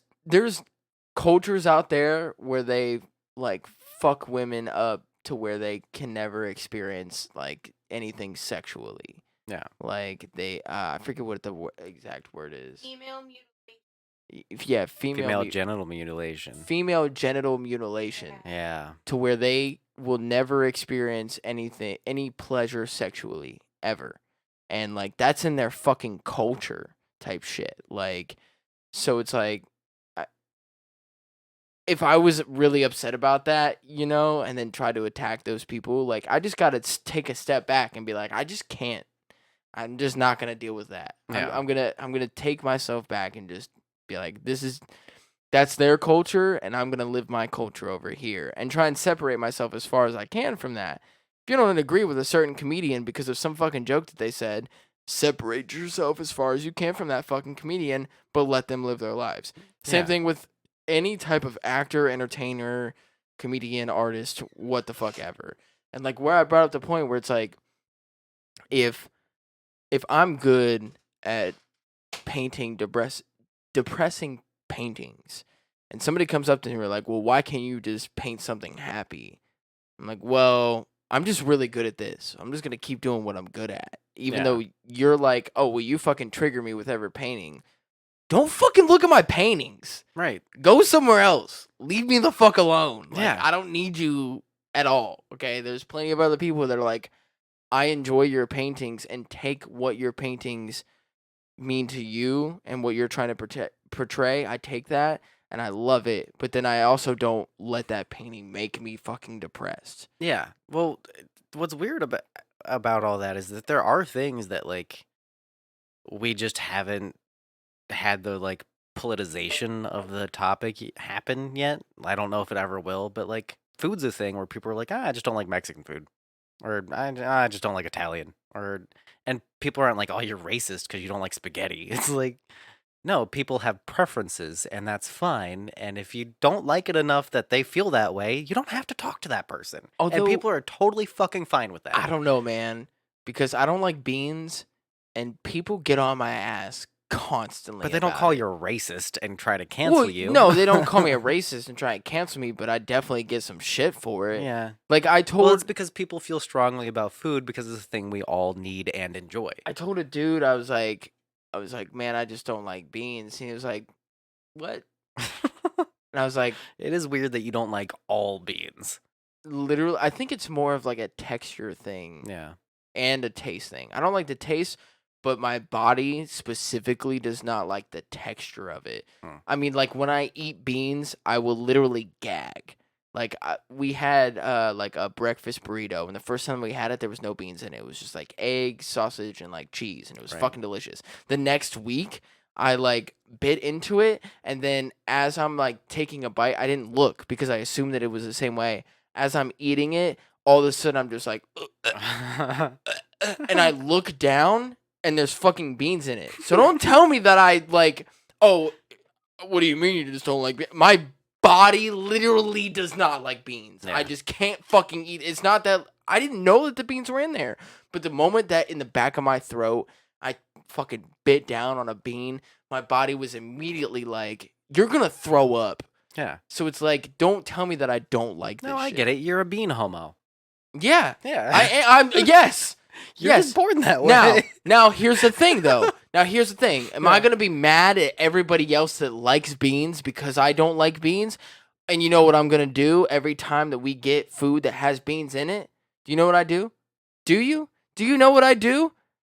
cultures out there where they like fuck women up to where they can never experience like anything sexually. Yeah, like they I forget what the exact word is. Female mutilation. Yeah, female genital mutilation. Female genital mutilation. Yeah. To where they will never experience any pleasure sexually ever. And like that's in their fucking culture type shit. Like, so it's like if I was really upset about that, you know, and then try to attack those people, like I just got to take a step back and be like, I just can't. I'm just not going to deal with that. Yeah. I'm going to take myself back and just be like, that's their culture, and I'm gonna live my culture over here, and try and separate myself as far as I can from that. If you don't agree with a certain comedian because of some fucking joke that they said, separate yourself as far as you can from that fucking comedian, but let them live their lives. Same thing with any type of actor, entertainer, comedian, artist, what the fuck ever. And like where I brought up the point where it's like, if I'm good at painting depressing paintings, and somebody comes up to me and like, well, why can't you just paint something happy? I'm like, well, I'm just really good at this. I'm just gonna keep doing what I'm good at, even though you're like, oh, well, you fucking trigger me with every painting. Don't fucking look at my paintings. Right. Go somewhere else. Leave me the fuck alone. Like, Yeah. I don't need you at all. Okay. There's plenty of other people that are like, I enjoy your paintings, and take what your paintings mean to you and what you're trying to portray. I take that and I love it, but then I also don't let that painting make me fucking depressed. Yeah. Well, what's weird about all that is that there are things that like we just haven't had the like politicization of the topic happen yet. I don't know if it ever will, but like food's a thing where people are like, I just don't like Mexican food, or I just don't like Italian, and people aren't like, oh, you're racist because you don't like spaghetti. It's like, no, people have preferences, and that's fine. And if you don't like it enough that they feel that way, you don't have to talk to that person. Although, and people are totally fucking fine with that. I don't know, man, because I don't like beans, and people get on my ass constantly. But they don't about call it. you a racist and try to cancel you. No, they don't call me a racist and try and cancel me, but I definitely get some shit for it. Yeah. Like I told... Well, it's because people feel strongly about food because it's a thing we all need and enjoy. I told a dude, I was like, man, I just don't like beans. And he was like, what? And I was like... It is weird that you don't like all beans. Literally, I think it's more of like a texture thing. Yeah. And a taste thing. I don't like the taste, but my body specifically does not like the texture of it. I mean, like when I eat beans, I will literally gag. Like we had like a breakfast burrito, and the first time we had it, there was no beans in it. It was just like egg, sausage, and like cheese, and it was fucking delicious. The next week, I like bit into it, and then as I'm like taking a bite, I didn't look because I assumed that it was the same way. As I'm eating it, all of a sudden I'm just like, and I look down, and there's fucking beans in it. So don't tell me that I like, oh, what do you mean you just don't like beans? My body literally does not like beans. Yeah. I just can't fucking eat. It's not that I didn't know that the beans were in there, but the moment that in the back of my throat, I fucking bit down on a bean, my body was immediately like, you're gonna throw up. Yeah. So it's like, don't tell me that I don't like this No, I shit. get it. You're a bean homo. Yeah. Yeah. I'm yes. You're yes. just born that way. Now here's the thing though. Am I gonna be mad at everybody else that likes beans because I don't like beans? And you know what I'm gonna do every time that we get food that has beans in it? Do you know what I do? Do you? Do you know what I do?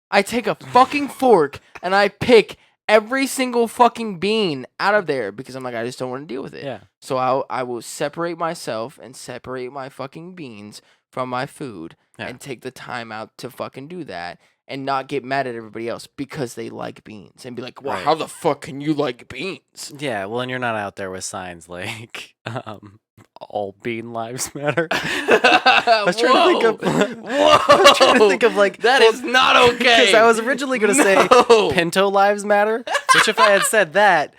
I take a fucking fork and I pick every single fucking bean out of there because I'm like, I just don't want to deal with it. Yeah. So I will separate myself and separate my fucking beans from my food and take the time out to fucking do that and not get mad at everybody else because they like beans and be like, well, how the fuck can you like beans? Yeah, well, and you're not out there with signs like all bean lives matter. I was trying to think of I was trying to think of like that is not okay. Because I was originally going to say Pinto lives matter, which if I had said that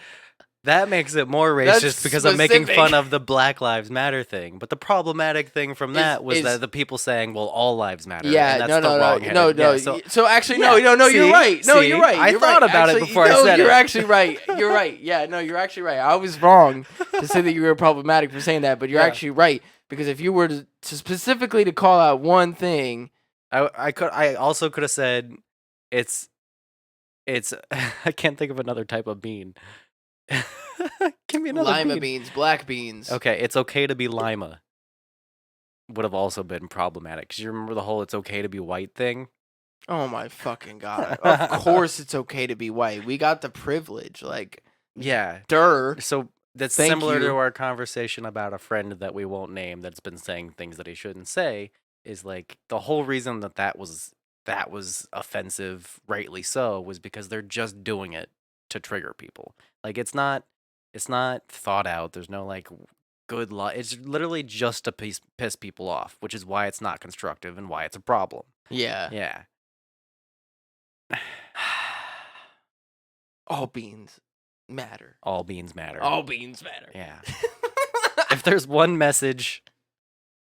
makes it more racist That's because I'm making specific. fun of the Black Lives Matter thing. But the problematic thing from that was that the people saying, well, all lives matter. Yeah, and that's the wrong-headed- no. Yeah, So actually, Yeah, no, you're see? right. No, See? you're right. I You're thought right. about it Actually, before I no, said you're it. actually right. You're right. Yeah, no, you're actually right. I was wrong to say that you were problematic for saying that, but you're actually right because if you were to specifically to call out one thing, I also could have said it's I can't think of another type of bean. Give me another lima bean. beans, black beans. Okay, it's okay to be lima. Would have also been problematic because you remember the whole "it's okay to be white" thing. Oh my fucking god! Of course, it's okay to be white. We got the privilege, like Yeah. So that's thank similar you. to our conversation about a friend that we won't name that's been saying things that he shouldn't say. Is like the whole reason that was offensive, rightly so, was because they're just doing it to trigger people. Like it's not thought out. There's no like good it's literally just to piss people off, which is why it's not constructive and why it's a problem. Yeah. Yeah. All beans matter. All beans matter. All beans matter. Yeah. If there's one message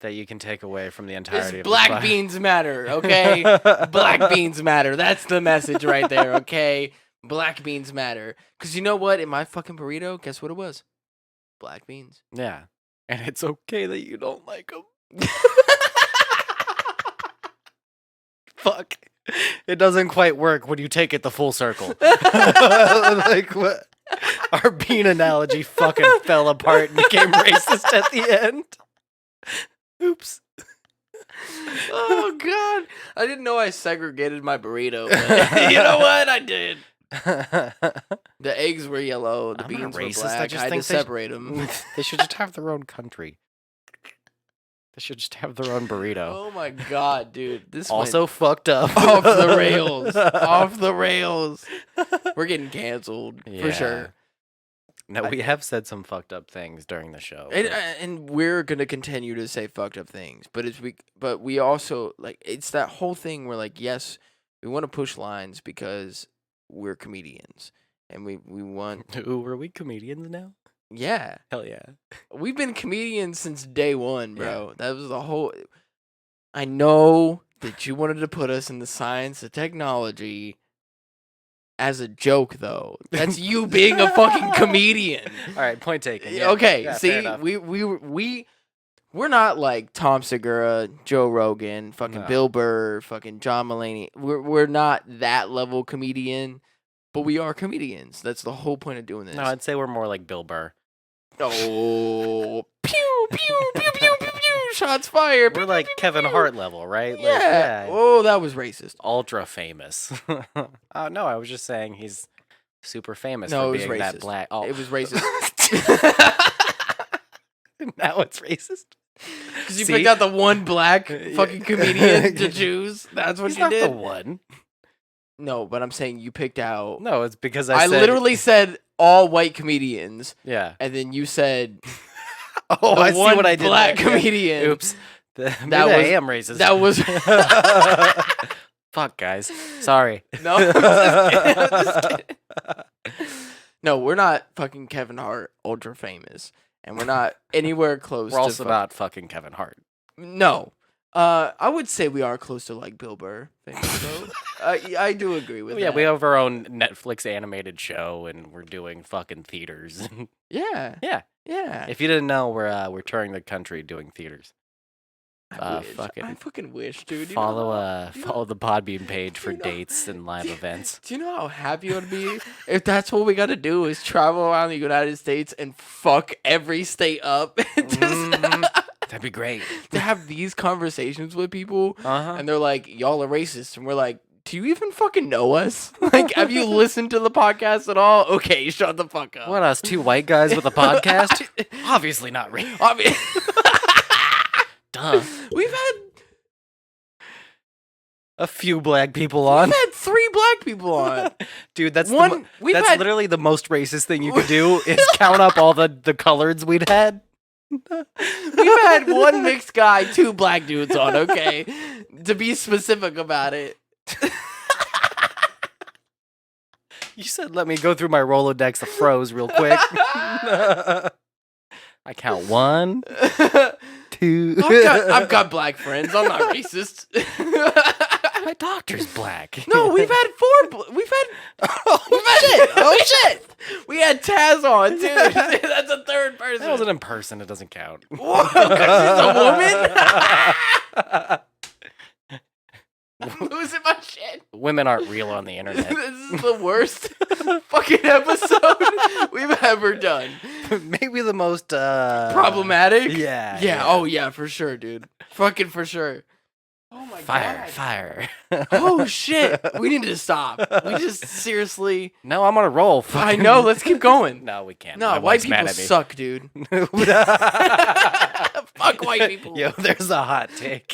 that you can take away from the entirety of black this beans matter, okay? Black beans matter. That's the message right there, okay? Black beans matter. Because you know what? In my fucking burrito, guess what it was? Black beans. Yeah. And it's okay that you don't like them. Fuck. It doesn't quite work when you take it the full circle. Like what? Our bean analogy fucking fell apart and became racist at the end. Oops. Oh, God. I didn't know I segregated my burrito. But you know what? I did. The eggs were yellow. The I'm beans not were racist. black. I had to separate them. They should just have their own country. They should just have their own burrito. Oh, my God, dude. This Also fucked up. off the rails. Off the rails. We're getting canceled for sure. No, we have said some fucked up things during the show. And we're gonna continue to say fucked up things, but we also like it's that whole thing where like yes, we want to push lines because we're comedians and we want. Ooh, are we comedians now? Yeah, Hell yeah. we've been comedians since day one, bro. That was the whole. I know that you wanted to put us in the science of technology. As a joke, though, that's you being a fucking comedian. All right, point taken. Yeah. Okay, Yeah, fair see, enough. we're not like Tom Segura, Joe Rogan, fucking No. Bill Burr, fucking John Mulaney. We're not that level comedian, but we are comedians. That's the whole point of doing this. No, I'd say we're more like Bill Burr. Oh, pew pew pew pew pew pew! Shots fired. We're like Kevin Hart level, right? Like, Yeah. Oh, that was racist. Ultra famous. No, I was just saying he's super famous No, for it was being that racist. black. Oh. It was racist. Now it's racist. Because you See? picked out the one black fucking comedian to choose. That's what He's you not did. the one. No, but I'm saying you picked out. No, it's because I said, literally said all white comedians. Yeah. And then you said. Oh, I see one what I did. Black there. comedian. Oops. Maybe That I was am racist. That was. Fuck, guys. Sorry. No, I'm just kidding. No, we're not fucking Kevin Hart, ultra famous, and we're not anywhere close. We're also to not fucking Kevin Hart. No, I would say we are close to like Bill Burr. Famous, though. I do agree with that. Yeah, we have our own Netflix animated show, and we're doing fucking theaters. Yeah, yeah. If you didn't know, we're touring the country doing theaters. I fucking wish, dude. You Follow follow the Podbean page for dates and live events. Do you know how happy I would be if that's what we got to do is travel around the United States and fuck every state up? That'd be great. To have these conversations with people, Uh-huh. and they're like, "Y'all are racist," and we're like, "Do you even fucking know us? Like, have you listened to the podcast at all? Okay, shut the fuck up." What, us two white guys with a podcast? Obviously not real. Duh. We've had a few black people on. We've had 3 black people on. Dude, that's One- we've that's had- literally the most racist thing you could do is count up all the coloreds we'd had. We've had 1 mixed guy, 2 black dudes on. Okay, to be specific about it. You said let me go through my Rolodex of froze real quick. I count 1, 2. I've got black friends. I'm not racist. My doctor's black. No, we've had 4. We've had. Oh shit! We had Taz on too. That's a 3rd person. That wasn't in person. It doesn't count. Whoa, 'cause she's a woman. I'm losing my shit. Women aren't real on the internet. This is the worst fucking episode we've ever done. Maybe the most Problematic? Yeah. Oh yeah, for sure, dude. Fucking for sure. Oh my god. Fire. Oh shit. We need to stop. We just seriously. No, I'm on a roll. I know. Let's keep going. No, we can't. No, My white wife's people mad at me. suck, dude. Fuck white people. Yo, there's a hot take.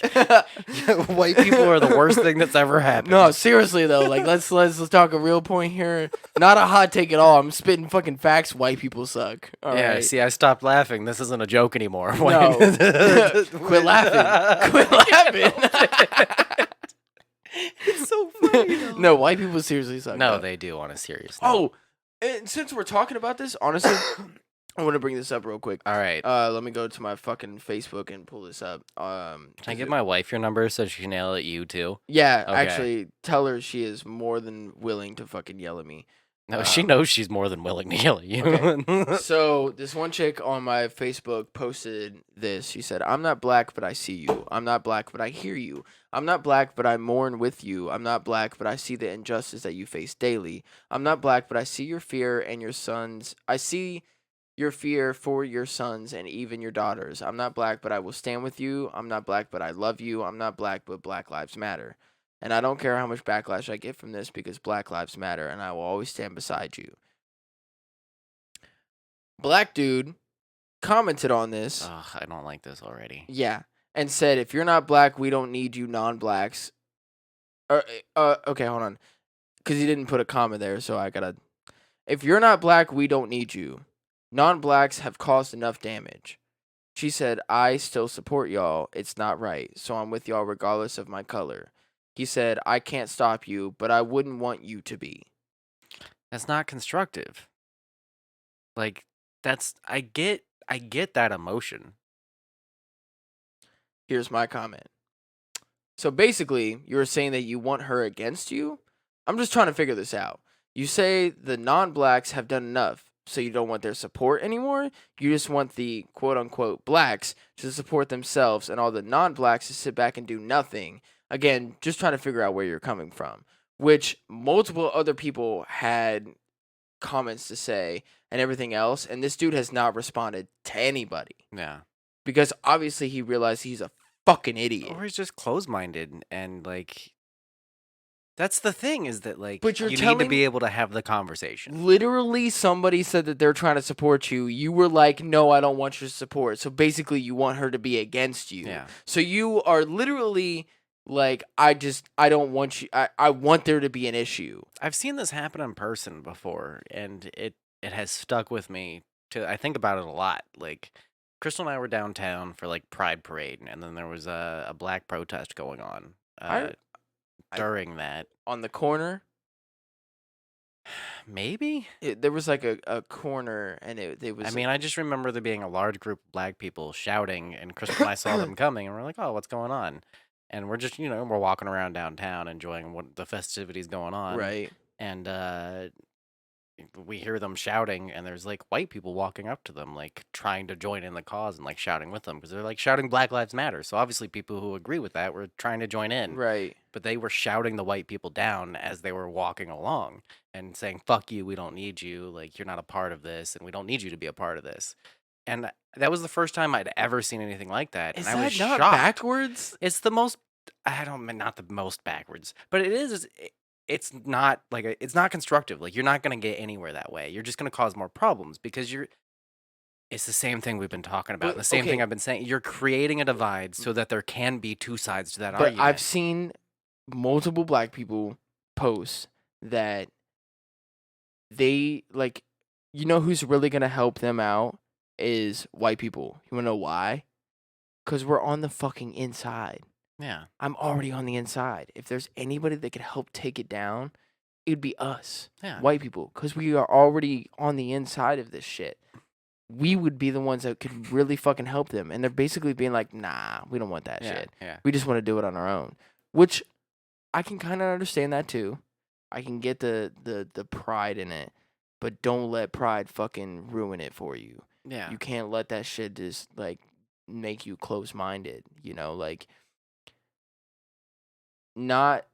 White people are the worst thing that's ever happened. No, seriously though, like let's talk a real point here. Not a hot take at all. I'm spitting fucking facts. White people suck. All yeah, right. see, I stopped laughing. This isn't a joke anymore. No. Quit laughing. Quit laughing. It's so funny. Though. No, white people seriously suck. No, though. they do on a serious note. Oh, and since we're talking about this, honestly, I want to bring this up real quick. All right. Let me go to my fucking Facebook and pull this up. Can I give my wife your number so she can yell at you too? Yeah, Okay. actually, tell her she is more than willing to fucking yell at me. No, she knows she's more than willing to yell at you. Okay. So this one chick on my Facebook posted this. She said, "I'm not black, but I see you. I'm not black, but I hear you. I'm not black, but I mourn with you. I'm not black, but I see the injustice that you face daily. I'm not black, but I see your fear and your sons. I see your fear for your sons and even your daughters. I'm not black, but I will stand with you. I'm not black, but I love you. I'm not black, but Black Lives Matter. And I don't care how much backlash I get from this because Black Lives Matter, and I will always stand beside you." Black dude commented on this. Ugh, I don't like this already. Yeah. And said, "If you're not black, we don't need you non-blacks." Okay, hold on. Because he didn't put a comma there, so I gotta. "If you're not black, we don't need you. Non-blacks have caused enough damage." She said, "I still support y'all. It's not right. So I'm with y'all regardless of my color." He said, "I can't stop you, but I wouldn't want you to be." That's not constructive. Like, that's I get that emotion. Here's my comment. So basically, you were saying that you want her against you? I'm just trying to figure this out. You say the non-blacks have done enough, so you don't want their support anymore? You just want the quote-unquote blacks to support themselves and all the non-blacks to sit back and do nothing. Again, just trying to figure out where you're coming from. Which multiple other people had comments to say and everything else, and this dude has not responded to anybody. Yeah. Because obviously he realized he's a fucking idiot. Or he's just closed-minded and like That's the thing, is that like But you're you need to telling- be able to have the conversation. Literally, somebody said that they're trying to support you. You were like, no, I don't want your support. So basically, you want her to be against you. Yeah. So you are literally like, I don't want you. I want there to be an issue. I've seen this happen in person before, and it has stuck with me. I think about it a lot. Like, Crystal and I were downtown for like Pride Parade, and then there was a black protest going on during that. On the corner, Maybe. there was like a corner, and it was. I mean, I just remember there being a large group of black people shouting, and Crystal and I saw them coming, and we're like, "Oh, what's going on?" And we're just, we're walking around downtown, enjoying what the festivities going on, right. And we hear them shouting, and there's like white people walking up to them, like trying to join in the cause and like shouting with them, because they're like shouting Black Lives Matter. So obviously, people who agree with that were trying to join in, Right. but they were shouting the white people down as they were walking along and saying, "Fuck you, we don't need you, like you're not a part of this, and we don't need you to be a part of this." And that was the first time I'd ever seen anything like that. Is and I was that not shocked. backwards? It's the most, not the most backwards, but it is. It's not like it's not constructive. Like, you're not going to get anywhere that way. You're just going to cause more problems, because it's the same thing we've been talking about. But, The same thing okay. I've been saying. You're creating a divide so that there can be two sides to that But argument. I've seen multiple black people post that they like, who's really gonna help them out is white people. You wanna know why? Because we're on the fucking inside. Yeah. I'm already on the inside. If there's anybody that could help take it down, it'd be us, Yeah. white people, because we are already on the inside of this shit. We would be the ones that could really fucking help them, and they're basically being like, "Nah, we don't want that Yeah, shit. yeah. We just want to do it on our own." Which I can kind of understand that too. I can get the pride in it, but don't let pride fucking ruin it for you. Yeah. You can't let that shit just like make you close-minded, like not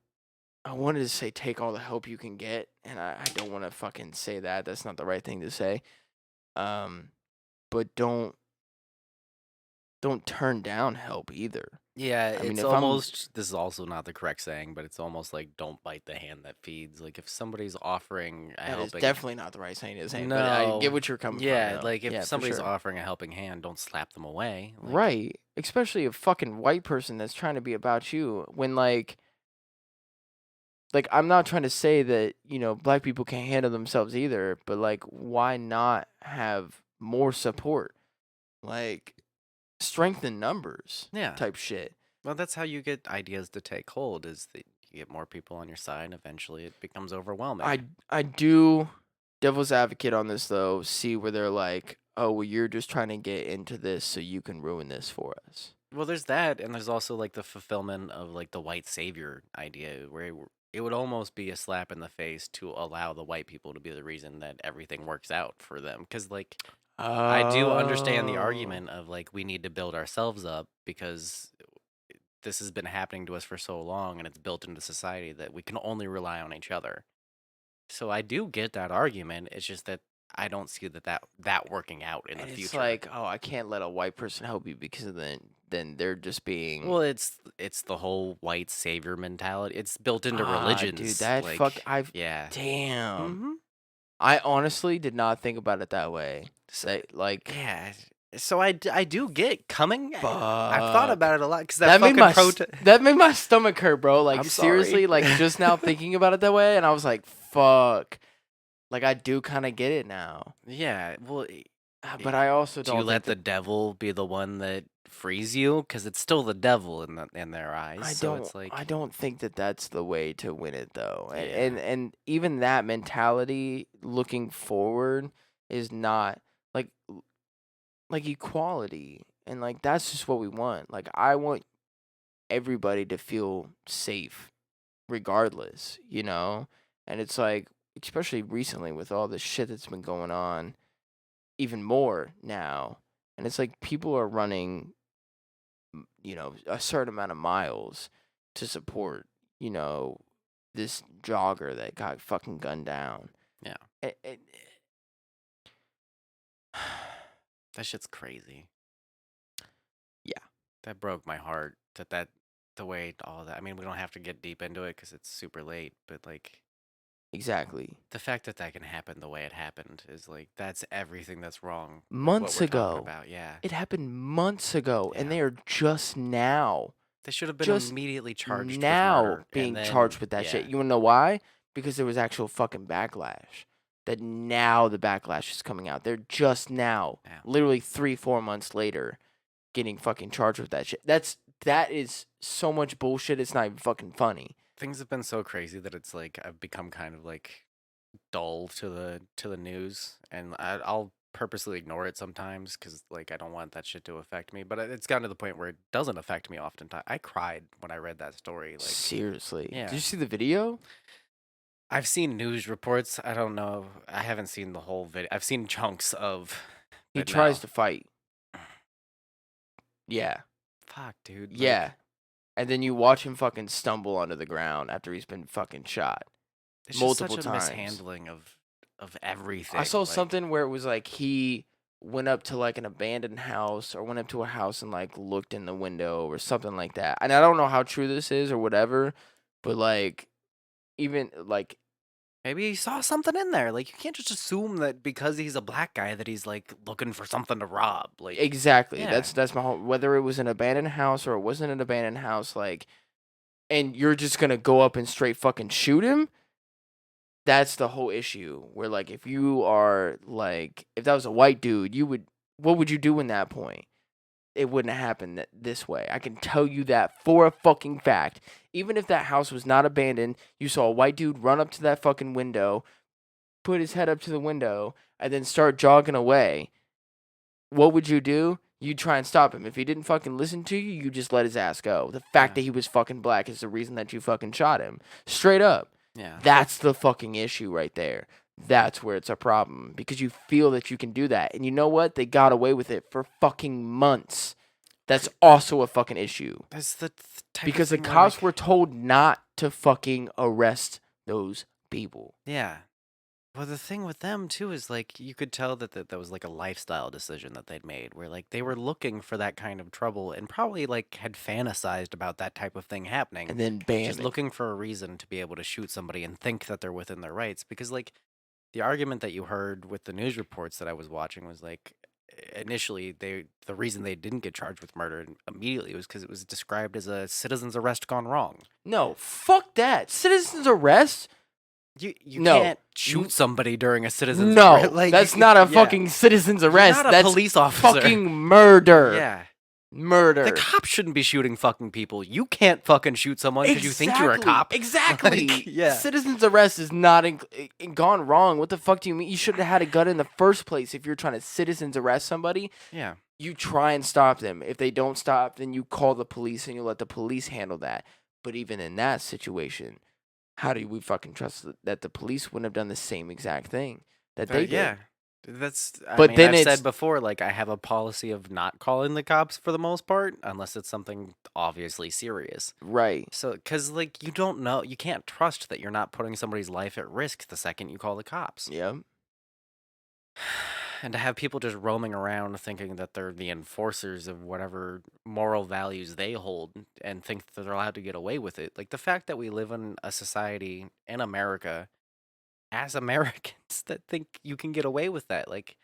I wanted to say take all the help you can get, and I don't want to fucking say that. That's not the right thing to say. But don't turn down help either. Yeah, I mean, it's if I'm- almost, this is also not the correct saying, but it's almost like don't bite the hand that feeds. Like, if somebody's offering a That is helping, definitely not the right thing to say. no, But I get what you're coming yeah, from. though. like if Yeah, for somebody's sure. offering a helping hand, don't slap them away. Like, Right. Especially a fucking white person that's trying to be about you when like I'm not trying to say that, black people can't handle themselves either, but like why not have more support? Like strengthen numbers. Yeah. Type shit. Well, that's how you get ideas to take hold, is that you get more people on your side, and eventually it becomes overwhelming. I do devil's advocate on this though, see where they're like, "Oh, well you're just trying to get into this so you can ruin this for us." Well, there's that, and there's also like the fulfillment of like the white savior idea, where it would almost be a slap in the face to allow the white people to be the reason that everything works out for them. Because like, I do understand the Oh. argument of like, we need to build ourselves up, because this has been happening to us for so long, and it's built into society that we can only rely on each other. So I do get that argument. It's just that I don't see that working out in And the it's future. like, oh, I can't let a white person help you because then they're just being. Well, it's the whole white savior mentality. It's built into Ah, religions. dude, that like, I've yeah. damn. Mhm. I honestly did not think about it that way. Say like, Yeah. So I do get coming. I've thought Fuck. about it a lot, because that made fucking that made my stomach hurt, bro. Like I'm seriously, sorry. like just now thinking about it that way, and I was like, fuck. Like I do kind of get it now, Yeah. Well, but I also do don't. you let think the devil be the one that frees you? Because it's still the devil in their eyes. I so don't. it's like, I don't think that that's the way to win it, though. Yeah. And even that mentality, looking forward, is not like equality, and like that's just what we want. Like I want everybody to feel safe, regardless, And it's like, especially recently with all the shit that's been going on, even more now, and it's like people are running a certain amount of miles to support, this jogger that got fucking gunned down. Yeah. It that shit's crazy. Yeah. That broke my heart. That the way all that. I mean, we don't have to get deep into it because it's super late, but like Exactly. the fact that that can happen the way it happened is like that's everything that's wrong. with Months what we're talking ago. about, yeah. It happened months ago, and Yeah. they are just now, They should have been just immediately charged with now murder, being and charged then with that yeah. shit. You wanna know why? Because there was actual fucking backlash. That now the backlash is coming out. They're just now, Yeah. literally 3-4 months later, getting fucking charged with that shit. That is so much bullshit. It's not even fucking funny. Things have been so crazy that it's like I've become kind of like dull to the news, and I'll purposely ignore it sometimes because like I don't want that shit to affect me. But it's gotten to the point where it doesn't affect me oftentimes. I cried when I read that story. Like, Seriously. yeah. Did you see the video? I've seen news reports. I don't know. I haven't seen the whole video. I've seen chunks of. He but tries no. to fight. Yeah. Fuck, dude. like, Yeah. And then you watch him fucking stumble onto the ground after he's been fucking shot. it's multiple just such a times. mishandling of everything. I saw like, something where it was like he went up to like an abandoned house or went up to a house and like looked in the window or something like that. And I don't know how true this is or whatever, but like even like Maybe he saw something in there. Like you can't just assume that because he's a black guy that he's like looking for something to rob. Like exactly. yeah. That's my whole, whether it was an abandoned house or it wasn't an abandoned house, like, and you're just gonna go up and straight fucking shoot him. That's the whole issue. Where like if you are like if that was a white dude, what would you do in that point? It wouldn't happen this way. I can tell you that for a fucking fact. Even if that house was not abandoned, you saw a white dude run up to that fucking window, put his head up to the window, and then start jogging away. What would you do? You'd try and stop him. If he didn't fucking listen to you, you just let his ass go. The fact that he was fucking black is the reason that you fucking shot him. Straight up. Yeah. That's the fucking issue right there. That's where it's a problem because you feel that you can do that. And you know what? They got away with it for fucking months. That's also a fucking issue. That's the type Because the of thing where, cops like, were told not to fucking arrest those people. yeah. Well, the thing with them too is like you could tell that was like a lifestyle decision that they'd made, where like they were looking for that kind of trouble and probably like had fantasized about that type of thing happening, And then bam. just looking for a reason to be able to shoot somebody and think that they're within their rights. Because like the argument that you heard with the news reports that I was watching was like initially the reason they didn't get charged with murder immediately was because it was described as a citizen's arrest gone wrong. No, fuck that. Citizen's arrest? You No. can't shoot somebody during a citizen's No, arrest. Like, that's not a yeah. fucking citizen's arrest. You're not a That's police officer. fucking murder. Yeah. Murder. The cops shouldn't be shooting fucking people. You can't fucking shoot someone because you think you're a cop. Exactly. Like, yeah. Citizen's arrest is not gone wrong. What the fuck do you mean? You should have had a gun in the first place if you're trying to citizen's arrest somebody. Yeah. You try and stop them. If they don't stop, then you call the police and you let the police handle that. But even in that situation, how do we fucking trust that the police wouldn't have done the same exact thing that they did? Yeah. That's. But I mean, then I've it's- said before, like I have a policy of not calling the cops for the most part, unless it's something obviously serious. Right. So, because like you don't know, you can't trust that you're not putting somebody's life at risk the second you call the cops. Yep. And to have people just roaming around thinking that they're the enforcers of whatever moral values they hold and think that they're allowed to get away with it. Like the fact that we live in a society in America as Americans that think you can get away with that. Like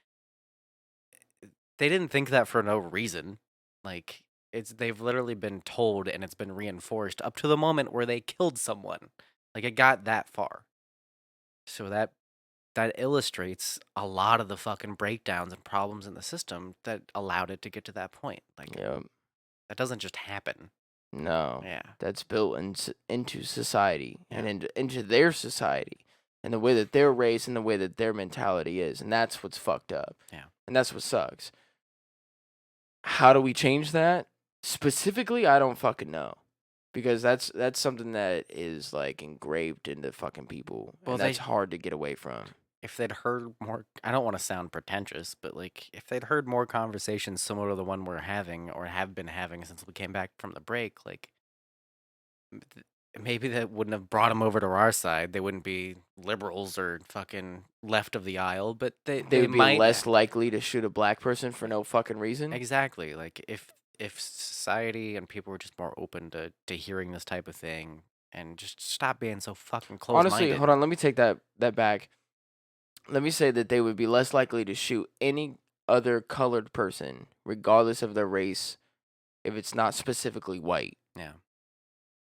they didn't think that for no reason. Like they've literally been told and it's been reinforced up to the moment where they killed someone. Like it got that far. So that illustrates a lot of the fucking breakdowns and problems in the system that allowed it to get to that point. Like, Yep. that doesn't just happen. No. Yeah. That's built into society and into their society and the way that they're raised and the way that their mentality is. And that's what's fucked up. Yeah. And that's what sucks. How do we change that? Specifically, I don't fucking know. Because that's something that is like engraved into fucking people. Well, and that's hard to get away from. If they'd heard more, I don't want to sound pretentious, but like if they'd heard more conversations similar to the one we're having or have been having since we came back from the break, like maybe that wouldn't have brought them over to our side. They wouldn't be liberals or fucking left of the aisle, but they They would be might less likely to shoot a black person for no fucking reason. Exactly. Like if if society and people were just more open to hearing this type of thing and just stop being so fucking close-minded. Honestly, hold on. Let me take that back. Let me say that they would be less likely to shoot any other colored person, regardless of their race, if it's not specifically white. Yeah.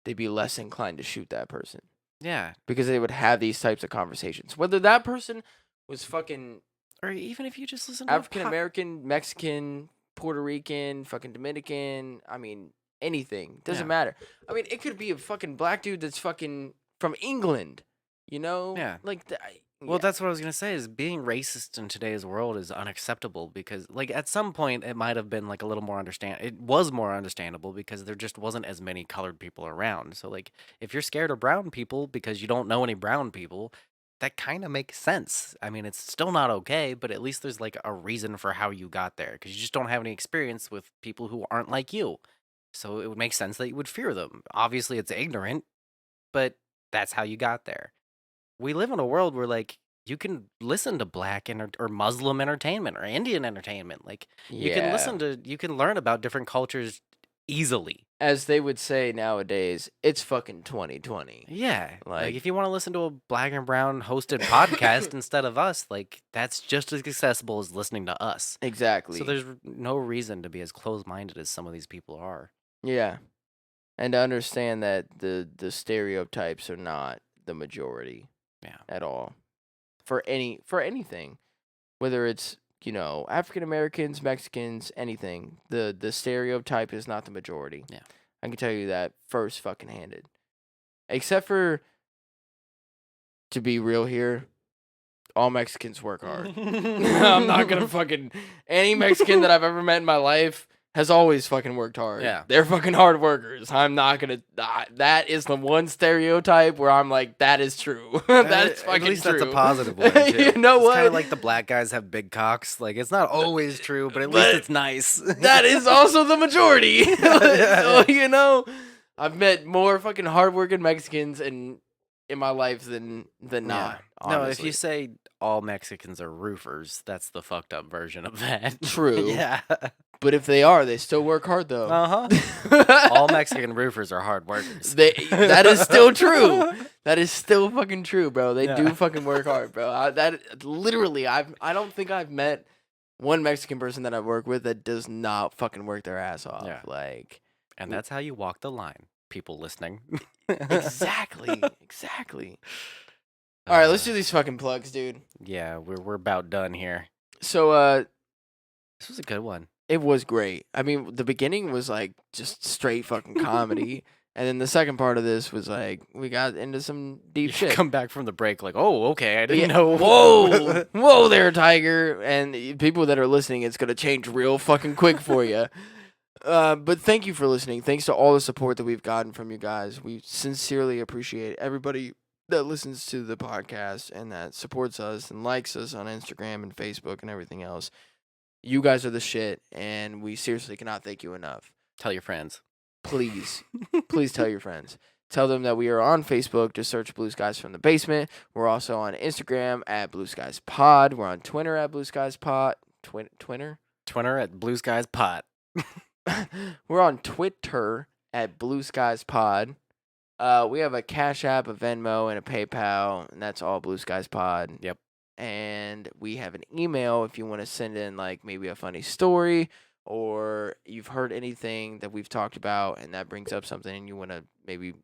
They'd be less inclined to shoot that person. Yeah. Because they would have these types of conversations. Whether that person was fucking... Or even if you just listen to African-American, Mexican, Puerto Rican, fucking Dominican, I mean, anything. Doesn't matter. I mean, it could be a fucking black dude that's fucking from England, you know? Yeah. Like, Well, that's what I was going to say is being racist in today's world is unacceptable because, like, at some point it might have been, like, a little more it was more understandable because there just wasn't as many colored people around. So, like, if you're scared of brown people because you don't know any brown people, that kind of makes sense. I mean, it's still not okay, but at least there's, like, a reason for how you got there because you just don't have any experience with people who aren't like you. So it would make sense that you would fear them. Obviously, it's ignorant, but that's how you got there. We live in a world where, like, you can listen to black or Muslim entertainment or Indian entertainment. Like, you can learn about different cultures easily. As they would say nowadays, it's fucking 2020. Yeah. Like if you want to listen to a black and brown hosted podcast instead of us, like, that's just as accessible as listening to us. Exactly. So there's no reason to be as closed-minded as some of these people are. Yeah. And to understand that the stereotypes are not the majority. Yeah. At all. For anything. Whether it's, you know, African Americans, Mexicans, anything. The stereotype is not the majority. Yeah. I can tell you that first fucking handed. Except for, to be real here, all Mexicans work hard. I'm not gonna fucking... Any Mexican that I've ever met in my life has always fucking worked hard. Yeah. They're fucking hard workers. I'm not gonna... that is the one stereotype where I'm like, that is true. That's fucking true. At least that's a positive one, too. You know what? It's kind of like the black guys have big cocks. Like, it's not always true, but at least it's nice. That is also the majority. So, you know, I've met more fucking hardworking Mexicans in my life than not. No, if honestly. you say all Mexicans are roofers, that's the fucked up version of that. True. Yeah. But if they are, they still work hard though. All Mexican roofers are hard workers. That is still true. That is still fucking true, bro. They do Yeah. fucking work hard, bro. I don't think I've met one Mexican person that I've worked with that does not fucking work their ass off. Yeah. Like, And that's how you walk the line, people listening. exactly. All right, let's do these fucking plugs, dude. Yeah, we're about done here. So, This was a good one. it was great. I mean, the beginning was like just straight fucking comedy. And then the second part of this was like, we got into some deep shit. Come back from the break like, oh, okay, I didn't Yeah, know. Whoa there, Tiger. And people that are listening, it's going to change real fucking quick for you. But thank you for listening. Thanks to all the support that we've gotten from you guys. We sincerely appreciate everybody that listens to the podcast and that supports us and likes us on Instagram and Facebook and everything else. You guys are the shit, and we seriously cannot thank you enough. Tell your friends. Please tell your friends. Tell them that we are on Facebook. Just search Blue Skies from the Basement. We're also on Instagram at Blue Skies Pod. We're on Twitter at Blue Skies Pod. Twitter? Twitter at Blue Skies Pot. We're on Twitter at Blue Skies Pod. We have a Cash App, a Venmo, and a PayPal, and that's all Blue Skies Pod. Yep. And we have an email if you want to send in like maybe a funny story or you've heard anything that we've talked about and that brings up something and you want to maybe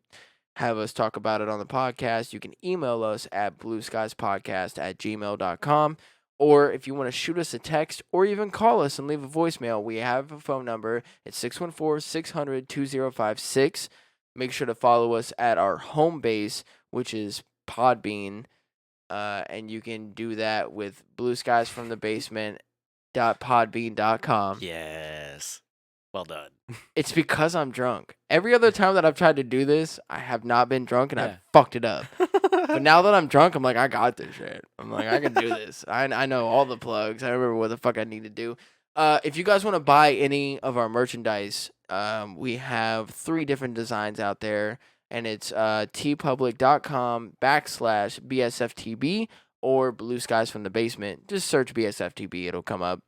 have us talk about it on the podcast. You can email us at blueskiespodcast@gmail.com. Or if you want to shoot us a text or even call us and leave a voicemail, we have a phone number. It's 614-600-2056. Make sure to follow us at our home base, which is Podbean. And you can do that with blueskiesfromthebasement.podbean.com. Yes. Well done. It's because I'm drunk. Every other time that I've tried to do this, I have not been drunk and I've fucked it up. But now that I'm drunk, I'm like, I got this shit. I'm like, I can do this. I know all the plugs. I remember what the fuck I need to do. If you guys want to buy any of our merchandise, we have 3 different designs out there. And it's tpublic.com/BSFTB or Blue Skies from the Basement. Just search BSFTB. It'll come up.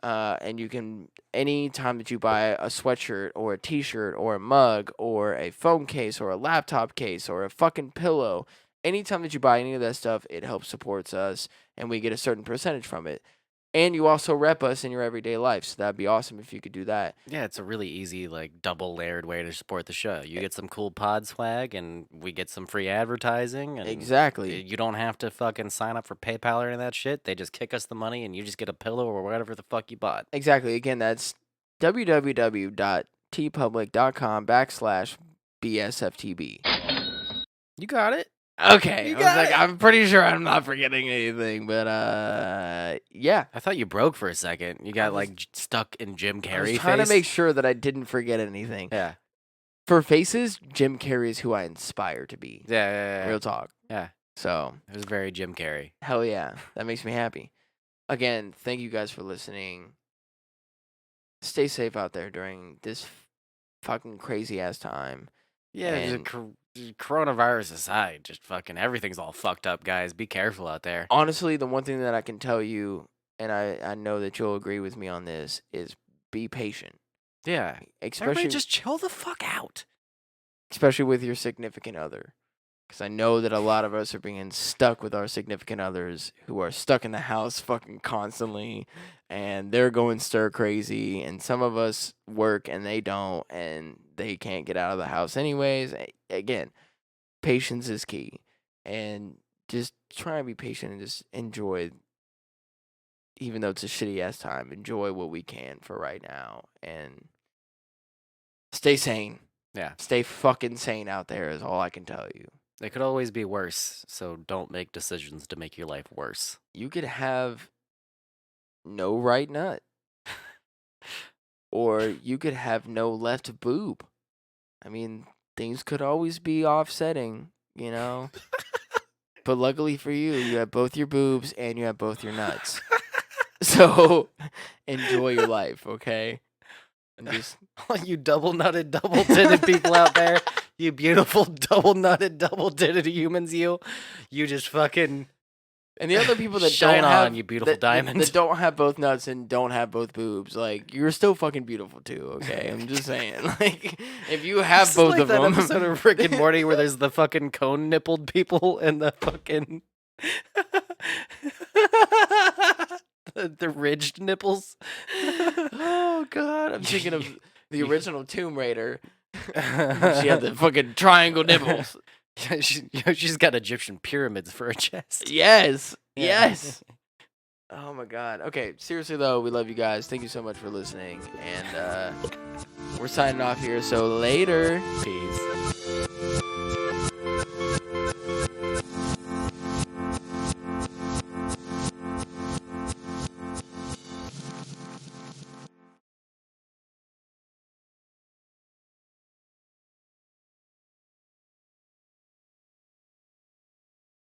And you can, any time that you buy a sweatshirt or a t-shirt or a mug or a phone case or a laptop case or a fucking pillow, anytime that you buy any of that stuff, it helps supports us and we get a certain percentage from it. And you also rep us in your everyday life, so that'd be awesome if you could do that. Yeah, it's a really easy, like, double layered way to support the show. You get some cool pod swag, and we get some free advertising. And Exactly. You don't have to fucking sign up for PayPal or any of that shit. They just kick us the money, and you just get a pillow or whatever the fuck you bought. Exactly. Again, that's www.tpublic.com/BSFTB. You got it. Okay. You I was got like, it. I'm pretty sure I'm not forgetting anything, but yeah. I thought you broke for a second. You got, like, stuck in Jim I Carrey was trying face. to make sure that I didn't forget anything. Yeah. For faces, Jim Carrey is who I inspire to be. Yeah. Real talk. Yeah. So, It was very Jim Carrey. hell yeah. That makes me happy. Again, thank you guys for listening. Stay safe out there during this fucking crazy ass time. Yeah, And coronavirus aside, just fucking everything's all fucked up, guys. Be careful out there. honestly, the one thing that I can tell you, and I know that you'll agree with me on this, is be patient. Yeah. Especially, Everybody just chill the fuck out. especially with your significant other. Because I know that a lot of us are being stuck with our significant others who are stuck in the house fucking constantly and they're going stir crazy. And some of us work and they don't and they can't get out of the house anyways. Again, patience is key. And just try and be patient and just enjoy, even though it's a shitty ass time, enjoy what we can for right now. And stay sane. Yeah. Stay fucking sane out there is all I can tell you. It could always be worse, so don't make decisions to make your life worse. You could have no right nut. Or you could have no left boob. I mean, things could always be offsetting, you know? But luckily for you, you have both your boobs and you have both your nuts. So enjoy your life, okay? And just All you double nutted, double titted people out there, you beautiful double nutted, double titted humans, you just fucking. and the other people that Shine don't on, have you beautiful that diamond. don't have both nuts and don't have both boobs, like you're still fucking beautiful too. Okay, I'm just saying, like if you have This is both like of that them, episode of Rick and Morty where there's the fucking cone nippled people and the fucking the ridged nipples. oh god, I'm thinking of the original Tomb Raider. She had the fucking triangle nipples. She's got Egyptian pyramids for a chest. Yes, Yeah. yes. Oh my god. Okay, seriously though, we love you guys. Thank you so much for listening, and we're signing off here. So later. Peace.